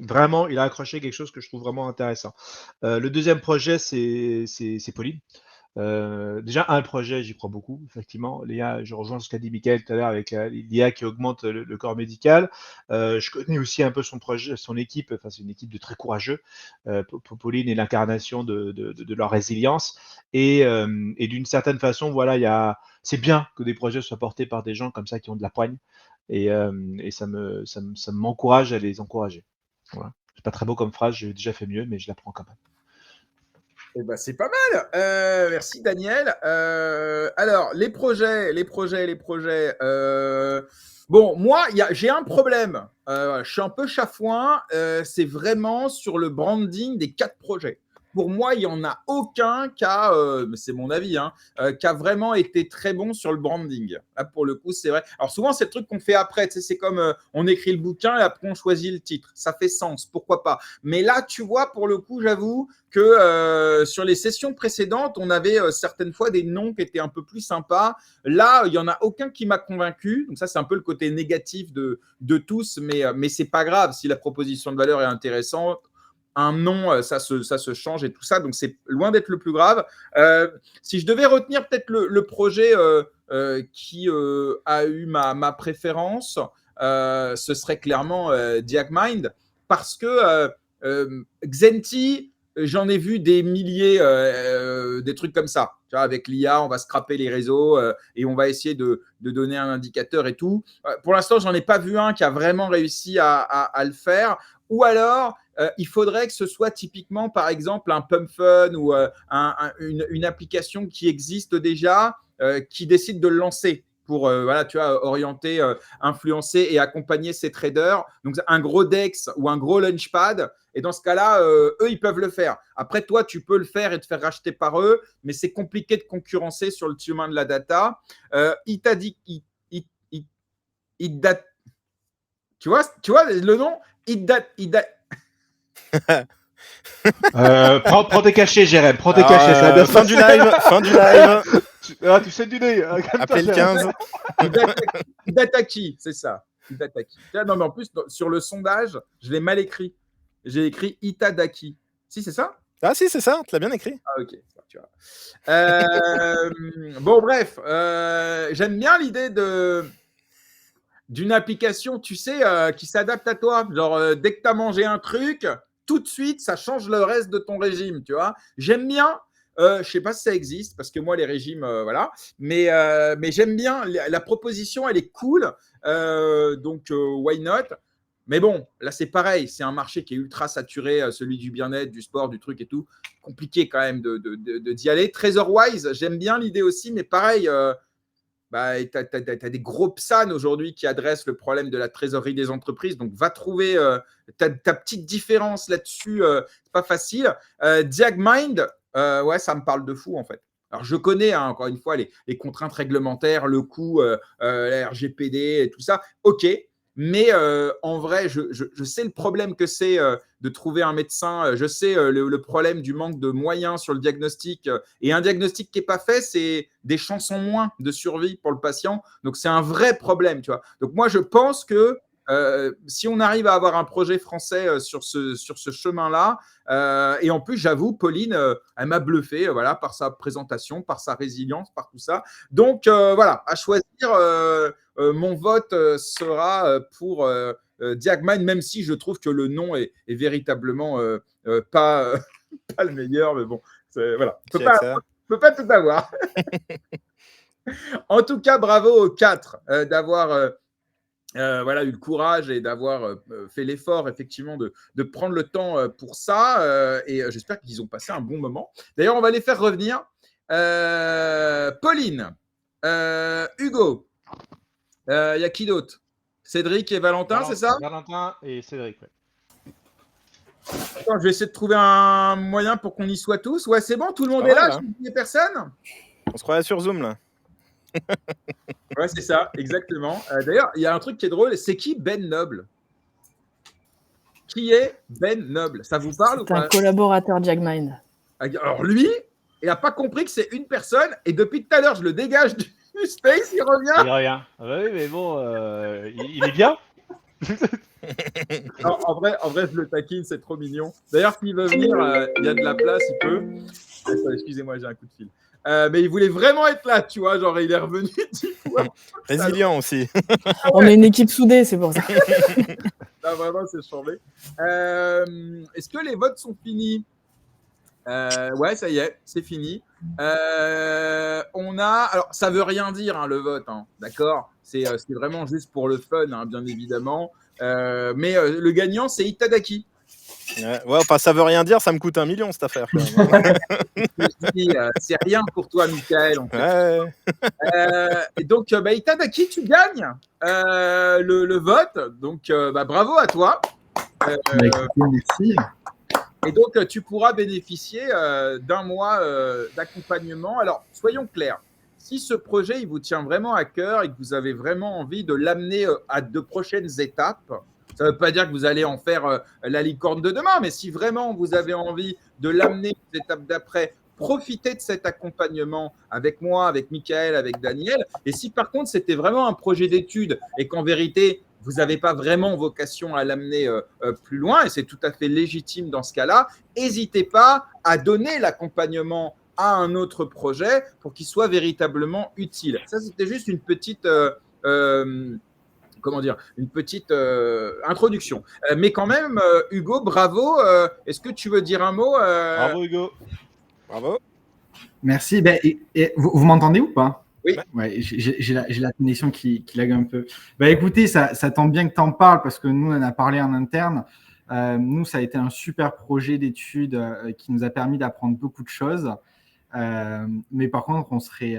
vraiment, il a accroché quelque chose que je trouve vraiment intéressant. Le deuxième projet, c'est Pauline. Déjà, un projet, j'y crois beaucoup, effectivement. L'IA, je rejoins ce qu'a dit Mickaël tout à l'heure avec l'IA qui augmente le corps médical. Je connais aussi un peu son projet, son équipe. Enfin, c'est une équipe de très courageux. Pauline est l'incarnation de leur résilience. Et d'une certaine façon, voilà, c'est bien que des projets soient portés par des gens comme ça qui ont de la poigne. Et ça m'encourage à les encourager. Voilà. C'est pas très beau comme phrase, j'ai déjà fait mieux, mais je la prends quand même. Eh ben, c'est pas mal. Merci Daniel. Alors, les projets. Bon, moi, j'ai un problème. Je suis un peu chafouin. C'est vraiment sur le branding des 4 projets. Pour moi, il n'y en a aucun qui a, mais c'est mon avis, qui a vraiment été très bon sur le branding. Là, pour le coup, c'est vrai. Alors souvent, c'est le truc qu'on fait après. Tu sais, c'est comme on écrit le bouquin et après on choisit le titre. Ça fait sens, pourquoi pas. Mais là, tu vois, pour le coup, j'avoue que sur les sessions précédentes, on avait certaines fois des noms qui étaient un peu plus sympas. Là, il n'y en a aucun qui m'a convaincu. Donc ça, c'est un peu le côté négatif de tous, mais c'est pas grave si la proposition de valeur est intéressante. Un nom, ça se change et tout ça, donc c'est loin d'être le plus grave. Si je devais retenir peut-être le projet qui a eu ma préférence, ce serait clairement DiagMind, parce que Xenti, j'en ai vu des milliers, des trucs comme ça. Tu vois, avec l'IA, on va scraper les réseaux et on va essayer de donner un indicateur et tout. Pour l'instant, j'en ai pas vu un qui a vraiment réussi à le faire. Ou alors, il faudrait que ce soit typiquement, par exemple, un PumpFun ou une application qui existe déjà, qui décide de le lancer pour voilà, tu vois, orienter, influencer et accompagner ses traders. Donc, un gros DEX ou un gros Launchpad. Et dans ce cas-là, eux, ils peuvent le faire. Après, toi, tu peux le faire et te faire racheter par eux, mais c'est compliqué de concurrencer sur le chemin de la data. Tu vois le nom Prends tes cachets, Jérém. Prends tes cachets. Ça va bien fin du live. Tu sais du nez. Appelez le 15. Hidataki, c'est ça. Hidataki. Non, mais en plus, sur le sondage, je l'ai mal écrit. J'ai écrit Itadaki. Si, c'est ça? Ah si, c'est ça, tu l'as bien écrit. Ah ok, tu vois. Bon, bref, j'aime bien l'idée d'une application, tu sais, qui s'adapte à toi. Genre, dès que tu as mangé un truc, tout de suite, ça change le reste de ton régime, tu vois. J'aime bien. Je ne sais pas si ça existe, parce que moi, les régimes, voilà. Mais j'aime bien. La proposition, elle est cool. Donc, why not? Mais bon, là, c'est pareil. C'est un marché qui est ultra saturé, celui du bien-être, du sport, du truc et tout. Compliqué quand même d'y aller. TreasurWise, j'aime bien l'idée aussi, mais pareil, tu as des gros PSAN aujourd'hui qui adressent le problème de la trésorerie des entreprises. Donc, va trouver ta petite différence là-dessus. C'est pas facile. DiagMind, ouais, ça me parle de fou, en fait. Alors, je connais, encore une fois, les contraintes réglementaires, le coût, la RGPD et tout ça. OK. Mais en vrai, je sais le problème que c'est de trouver un médecin. Je sais le problème du manque de moyens sur le diagnostic. Et un diagnostic qui n'est pas fait, c'est des chances en moins de survie pour le patient. Donc, c'est un vrai problème, tu vois. Donc, moi, je pense que si on arrive à avoir un projet français sur ce chemin-là, et en plus, j'avoue, Pauline, elle m'a bluffé, voilà, par sa présentation, par sa résilience, par tout ça. Donc, voilà, à choisir, mon vote sera pour Diagmine, même si je trouve que le nom est véritablement pas, pas le meilleur, mais bon, voilà. On peut pas tout avoir. En tout cas, bravo aux 4 d'avoir voilà, eu le courage et d'avoir fait l'effort, effectivement, de prendre le temps pour ça. Et j'espère qu'ils ont passé un bon moment. D'ailleurs, on va les faire revenir. Pauline, Hugo, il y a qui d'autre? Cédric et Valentin, c'est ça? Valentin et Cédric, ouais. Attends, je vais essayer de trouver un moyen pour qu'on y soit tous. Ouais, c'est bon, tout le monde est là, je n'oublie personne. On se croyait sur Zoom, là. Ouais, c'est ça, exactement. D'ailleurs, il y a un truc qui est drôle, c'est qui Ben Noble? Qui est Ben Noble? Ça vous parle ou C'est pas? un collaborateur Diagmind. Alors lui, il n'a pas compris que c'est une personne, et depuis tout à l'heure, je le dégage du space, il revient. Il revient. Ah bah oui, mais bon, il est bien. Non, en vrai, je le taquine, c'est trop mignon. D'ailleurs, s'il veut venir, il y a de la place, il peut. Excusez-moi, j'ai un coup de fil. Mais il voulait vraiment être là, tu vois, genre il est revenu 10 fois. Résilient aussi. On est une équipe soudée, c'est pour ça. Non, vraiment, c'est chambé. Est-ce que les votes sont finis? Ouais, ça y est, c'est fini. On a, alors ça veut rien dire hein, le vote, hein, d'accord? C'est vraiment juste pour le fun, hein, bien évidemment. Mais le gagnant, c'est Itadaki. Ouais, enfin, ça veut rien dire, ça me coûte 1 million cette affaire. Quand même, hein. C'est rien pour toi, Michael. En fait. Ouais. Et donc, Itadaki, tu gagnes le vote. Donc, bravo à toi. Écoutez, merci. Et donc, tu pourras bénéficier d'un mois d'accompagnement. Alors, soyons clairs. Si ce projet, il vous tient vraiment à cœur et que vous avez vraiment envie de l'amener à de prochaines étapes, ça ne veut pas dire que vous allez en faire la licorne de demain, mais si vraiment vous avez envie de l'amener aux étapes d'après, profitez de cet accompagnement avec moi, avec Michael, avec Daniel. Et si par contre, c'était vraiment un projet d'étude et qu'en vérité, vous n'avez pas vraiment vocation à l'amener plus loin, et c'est tout à fait légitime dans ce cas-là, n'hésitez pas à donner l'accompagnement à un autre projet pour qu'il soit véritablement utile. Ça, c'était juste une petite... comment dire, une petite introduction. Mais quand même, Hugo, bravo. Est-ce que tu veux dire un mot Bravo, Hugo. Bravo. Merci. Vous m'entendez ou pas? Oui. Ouais, j'ai la connexion qui lag un peu. Écoutez, ça tombe bien que tu en parles parce que nous, on en a parlé en interne. Nous, ça a été un super projet d'études qui nous a permis d'apprendre beaucoup de choses. Mais par contre, on serait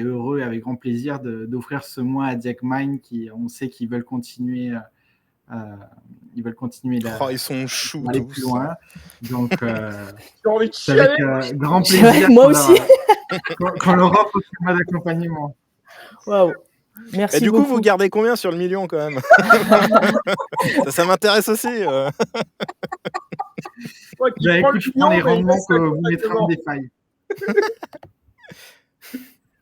heureux, avec grand plaisir, d'offrir ce mois à Diagmind, on sait qu'ils veulent continuer. Ils sont choux aller tous. plus loin. Donc, J'ai envie de c'est avec chialer. grand plaisir Moi aussi. qu'on leur offre ce mois d'accompagnement. Waouh. Merci Et du beaucoup. coup, vous gardez combien sur le million quand même? Ça m'intéresse aussi. Toi qui prends le Écoute, je prends les million, mais rendements laisse que ça vous mettrez en complètement. défail.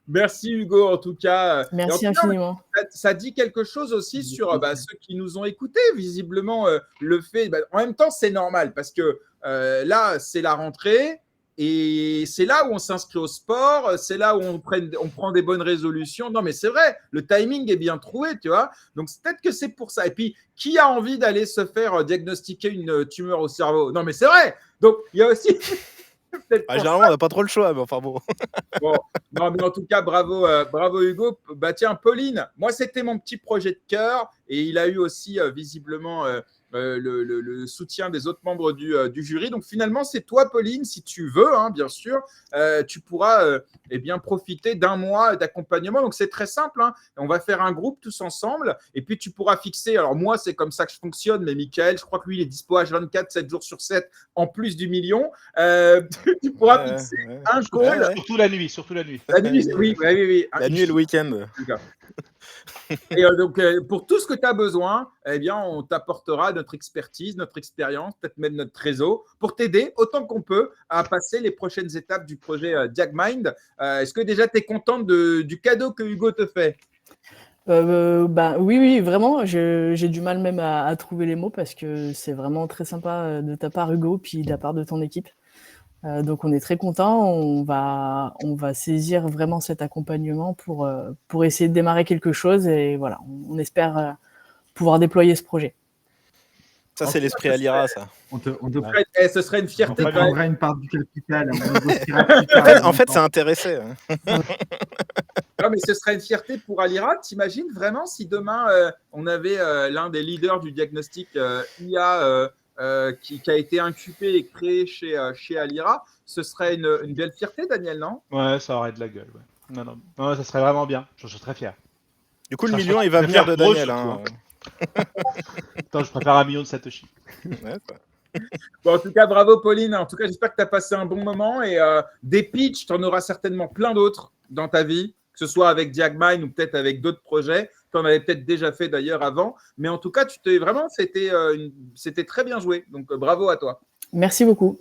Merci Hugo, en tout cas. Merci Et en tout cas, infiniment. ça dit quelque chose aussi sur ceux qui nous ont écoutés. Visiblement, le fait. En même temps, c'est normal parce que là, c'est la rentrée et c'est là où on s'inscrit au sport. C'est là où on prend des bonnes résolutions. Non, mais c'est vrai, le timing est bien trouvé, tu vois. Donc, peut-être que c'est pour ça. Et puis, qui a envie d'aller se faire diagnostiquer une tumeur au cerveau? Non, mais c'est vrai. Donc, il y a aussi. Généralement, on n'a pas trop le choix, mais enfin bon. Bon, non, mais en tout cas, bravo, bravo Hugo. Tiens, Pauline, moi, c'était mon petit projet de cœur et il a eu aussi visiblement le soutien des autres membres du jury. Donc, finalement, c'est toi, Pauline, si tu veux, hein, bien sûr, tu pourras bien profiter d'un mois d'accompagnement. Donc, c'est très simple. Hein. On va faire un groupe tous ensemble et puis tu pourras fixer. Alors, moi, c'est comme ça que je fonctionne, mais Michael, je crois que lui, il est dispo H24, 7 jours sur 7, en plus du million. Tu pourras fixer un call. Surtout la nuit, surtout la nuit. La nuit, oui. La nuit et le week-end. Et donc, pour tout ce que tu as besoin, eh bien, on t'apportera notre expertise, notre expérience, peut-être même notre réseau, pour t'aider autant qu'on peut à passer les prochaines étapes du projet Diagmind. Est-ce que déjà tu es contente du cadeau que Hugo te fait? Oui, vraiment, j'ai du mal même à trouver les mots parce que c'est vraiment très sympa de ta part, Hugo, puis de la part de ton équipe. Donc on est très contents, on va saisir vraiment cet accompagnement pour essayer de démarrer quelque chose et voilà, on espère pouvoir déployer ce projet. Ça, En c'est tout cas, l'esprit ce Alira, ça. ce serait une On fierté te quand même. prendrait une part du capital. On négociera plus tard. En fait, c'est intéressé. Non, mais ce serait une fierté pour Alira. T'imagines vraiment si demain on avait l'un des leaders du diagnostic IA qui a été incubé et créé chez Alira, ce serait une belle fierté, Daniel, non? Ouais, ça aurait de la gueule. Ouais. Non, ça serait vraiment bien. Je serais très fier. Du coup, le Ça million, serait il va très venir fier de pour eux, Daniel. surtout, Hein. Attends, je préfère 1 million de Satoshi. Ouais, quoi. Bon, en tout cas, bravo, Pauline. En tout cas, j'espère que tu as passé un bon moment et des pitchs, tu en auras certainement plein d'autres dans ta vie, que ce soit avec Diagmine ou peut-être avec d'autres projets. Tu en avais peut-être déjà fait d'ailleurs avant. Mais en tout cas, c'était très bien joué. Donc, bravo à toi. Merci beaucoup.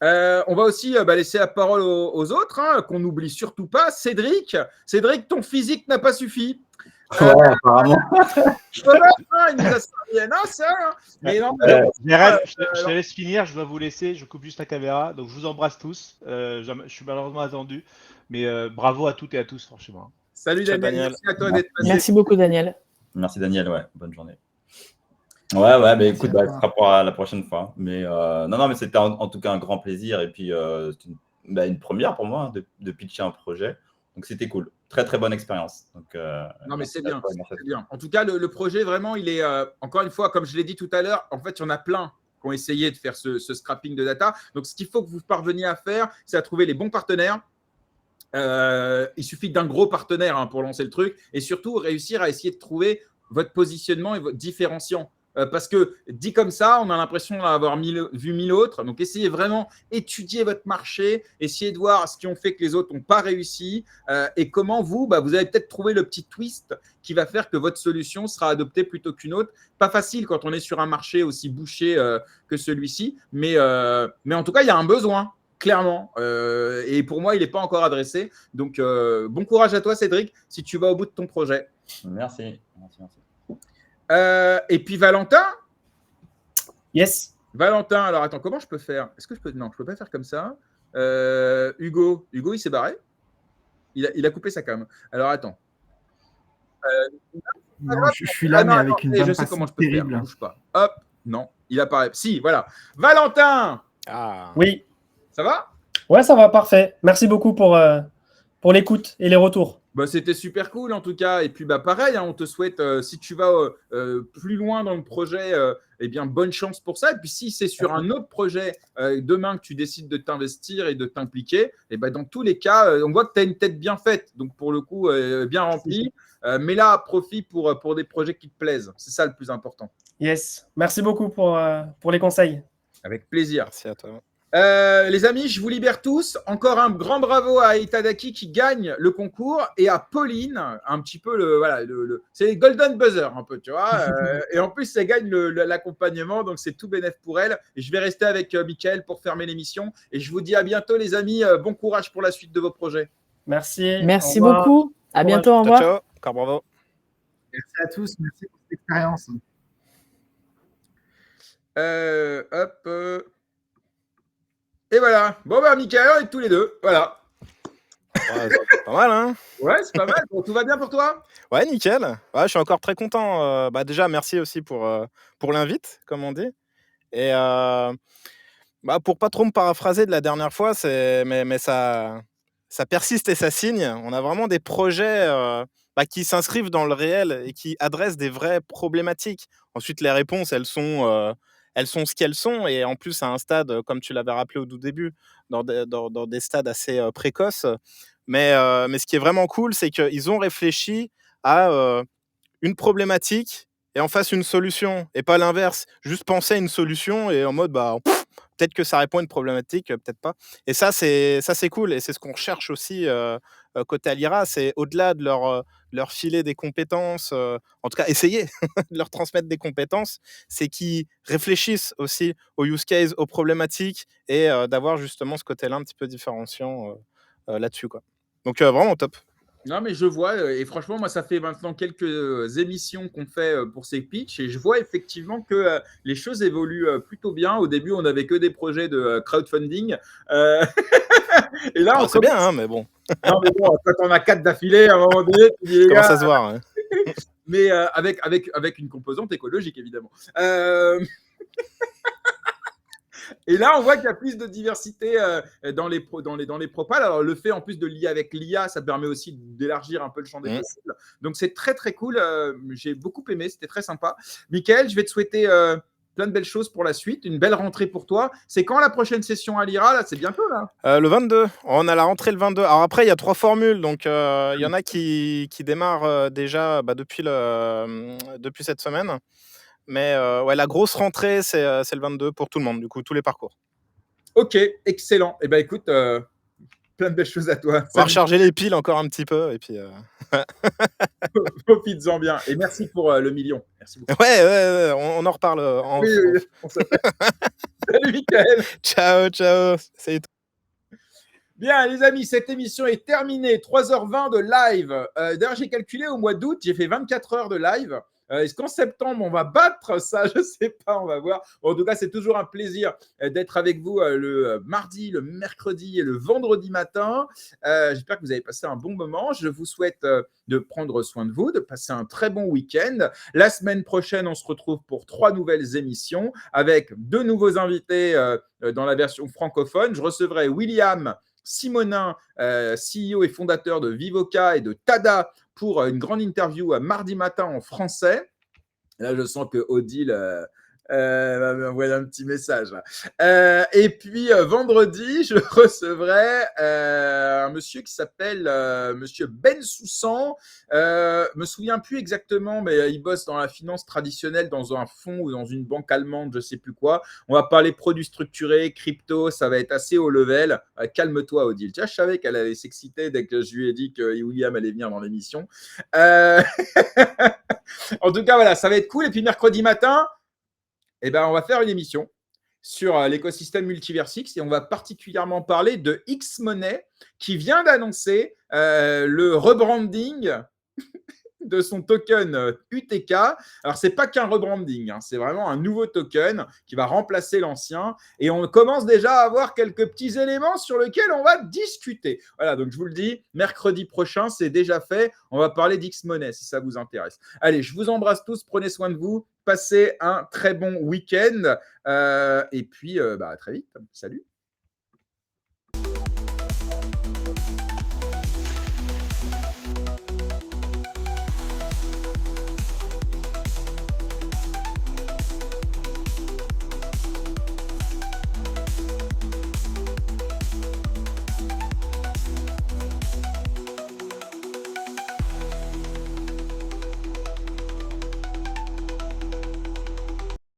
On va aussi laisser la parole aux autres, hein, qu'on n'oublie surtout pas. Cédric, ton physique n'a pas suffi. Ouais, apparemment. Voilà, il nous a servi. Non, ça. Mais non, Jared, je te laisse finir, je dois vous laisser, je coupe juste la caméra. Donc je vous embrasse tous. Je suis malheureusement attendu. Mais bravo à toutes et à tous, franchement. Salut Ciao, Daniel. Merci à toi d'être passé. Merci beaucoup, Daniel. Merci Daniel, ouais, bonne journée. Ouais, mais écoute, ce sera pour la prochaine fois. Mais non, mais c'était en tout cas un grand plaisir. Et puis, c'est une première pour moi hein, de pitcher un projet. Donc, c'était cool. Très, très bonne expérience. Donc, Non, mais c'est bien, merci. c'est bien. En tout cas, le projet, vraiment, il est, encore une fois, comme je l'ai dit tout à l'heure, en fait, il y en a plein qui ont essayé de faire ce scrapping de data. Donc, ce qu'il faut que vous parveniez à faire, c'est à trouver les bons partenaires. Il suffit d'un gros partenaire hein, pour lancer le truc et surtout réussir à essayer de trouver votre positionnement et votre différenciant. Parce que dit comme ça, on a l'impression d'avoir vu 1000 autres. Donc, essayez vraiment étudier votre marché, essayez de voir ce qui ont fait que les autres n'ont pas réussi et comment vous allez peut-être trouver le petit twist qui va faire que votre solution sera adoptée plutôt qu'une autre. Pas facile quand on est sur un marché aussi bouché que celui-ci, mais en tout cas, il y a un besoin. Clairement. Et pour moi, il n'est pas encore adressé. Donc, bon courage à toi, Cédric, si tu vas au bout de ton projet. Merci. Et puis, Valentin. Yes. Valentin, alors attends, comment je peux faire? Est-ce que je peux. Non, je ne peux pas faire comme ça. Hugo, il s'est barré. Il a coupé sa cam. Alors, attends. Non, je suis là, mais avec une je sais comment je peux terrible. faire. Bouge pas. Hop, non, il apparaît. Si, voilà. Valentin. Ah. Oui. Ça va? Ouais, ça va, parfait. Merci beaucoup pour l'écoute et les retours. C'était super cool en tout cas. Et puis pareil, hein, on te souhaite, si tu vas plus loin dans le projet, bonne chance pour ça. Et puis si c'est sur un autre projet demain que tu décides de t'investir et de t'impliquer, dans tous les cas, on voit que tu as une tête bien faite. Donc pour le coup, bien remplie. Mets-la à profit pour des projets qui te plaisent. C'est ça le plus important. Yes. Merci beaucoup pour les conseils. Avec plaisir. Merci à toi. Les amis, je vous libère tous. Encore un grand bravo à Itadaki qui gagne le concours et à Pauline, un petit peu c'est Golden Buzzer un peu, tu vois. Et en plus, elle gagne l'accompagnement, donc c'est tout bénef pour elle. Et je vais rester avec Mickaël pour fermer l'émission. Et je vous dis à bientôt, les amis. Bon courage pour la suite de vos projets. Merci. Merci beaucoup. À bientôt. Au revoir. Ciao. Encore bravo. Merci à tous. Merci pour cette expérience. Et voilà. Bon, Mickaël, on est tous les deux. Voilà. Ouais, c'est pas mal, hein? Ouais, c'est pas mal. Bon, tout va bien pour toi? Ouais, nickel. Ouais, je suis encore très content. Déjà, merci aussi pour l'invite, comme on dit. Et pour pas trop me paraphraser de la dernière fois, mais ça persiste et ça signe. On a vraiment des projets qui s'inscrivent dans le réel et qui adressent des vraies problématiques. Ensuite, les réponses, elles sont ce qu'elles sont. Et en plus, à un stade, comme tu l'avais rappelé au tout début, dans des stades assez précoces. Mais ce qui est vraiment cool, c'est qu'ils ont réfléchi à une problématique et en face une solution. Et pas l'inverse. Juste penser à une solution et en mode, peut-être que ça répond à une problématique, peut-être pas. Et ça, c'est cool. Et c'est ce qu'on recherche aussi côté Alira. C'est au-delà de leur filer des compétences, en tout cas, essayer de leur transmettre des compétences, c'est qu'ils réfléchissent aussi aux use cases, aux problématiques et d'avoir justement ce côté-là un petit peu différenciant là-dessus, quoi. Donc, vraiment top. Non, mais je vois, et franchement, moi, ça fait maintenant quelques émissions qu'on fait pour ces pitchs, et je vois effectivement que les choses évoluent plutôt bien. Au début, on n'avait que des projets de crowdfunding. Euh, et là, on C'est bien, commence. hein, mais bon, Non, mais bon, quand on a 4 d'affilée, à un moment donné, tu dis, les commence gars, à se voir. Hein. mais avec une composante écologique, évidemment. Et là, on voit qu'il y a plus de diversité dans les propals. Alors, le fait en plus de lier avec l'IA, ça permet aussi d'élargir un peu le champ des possibles. Donc, c'est très, très cool. J'ai beaucoup aimé. C'était très sympa. Mickaël, je vais te souhaiter plein de belles choses pour la suite. Une belle rentrée pour toi. C'est quand la prochaine session à l'IRA là? C'est bientôt, là? Le 22. On a la rentrée le 22. Alors après, il y a 3 formules. Donc, il y en a qui démarrent déjà depuis cette semaine. Mais ouais, la grosse rentrée, c'est le 22 pour tout le monde, du coup, tous les parcours. Ok, excellent. Eh ben, écoute, plein de belles choses à toi. On va recharger les piles encore un petit peu. Et puis, Profites-en bien. Et merci pour le million. Merci beaucoup. Ouais, on en reparle en Oui, off. oui, on s'appelle. Salut, Mickaël. Ciao. Salut. Bien, les amis, cette émission est terminée. 3h20 de live. D'ailleurs, j'ai calculé au mois d'août, j'ai fait 24 heures de live. Est-ce qu'en septembre, on va battre ça? Je ne sais pas, on va voir. En tout cas, c'est toujours un plaisir d'être avec vous le mardi, le mercredi et le vendredi matin. J'espère que vous avez passé un bon moment. Je vous souhaite de prendre soin de vous, de passer un très bon week-end. La semaine prochaine, on se retrouve pour 3 nouvelles émissions avec 2 nouveaux invités dans la version francophone. Je recevrai William Simonin, CEO et fondateur de Vivoca et de Tada, pour une grande interview mardi matin en français. Là, je sens que Odile va m'envoyer un petit message. Et puis, vendredi, je recevrai un monsieur qui s'appelle monsieur Ben Soussan. Me souviens plus exactement, mais il bosse dans la finance traditionnelle, dans un fonds ou dans une banque allemande, je sais plus quoi. On va parler produits structurés, crypto, ça va être assez haut level. Calme-toi, Odile. Tu vois, je savais qu'elle allait s'exciter dès que je lui ai dit que William allait venir dans l'émission. En tout cas, voilà, ça va être cool. Et puis, mercredi matin, on va faire une émission sur l'écosystème Multiversix et on va particulièrement parler de X-Money qui vient d'annoncer le rebranding de son token UTK. Alors, ce n'est pas qu'un rebranding, c'est vraiment un nouveau token qui va remplacer l'ancien. Et on commence déjà à avoir quelques petits éléments sur lesquels on va discuter. Voilà, donc je vous le dis, mercredi prochain, c'est déjà fait. On va parler d'X-Money si ça vous intéresse. Allez, je vous embrasse tous, prenez soin de vous. Passez un très bon week-end. Et puis, à très vite. Salut.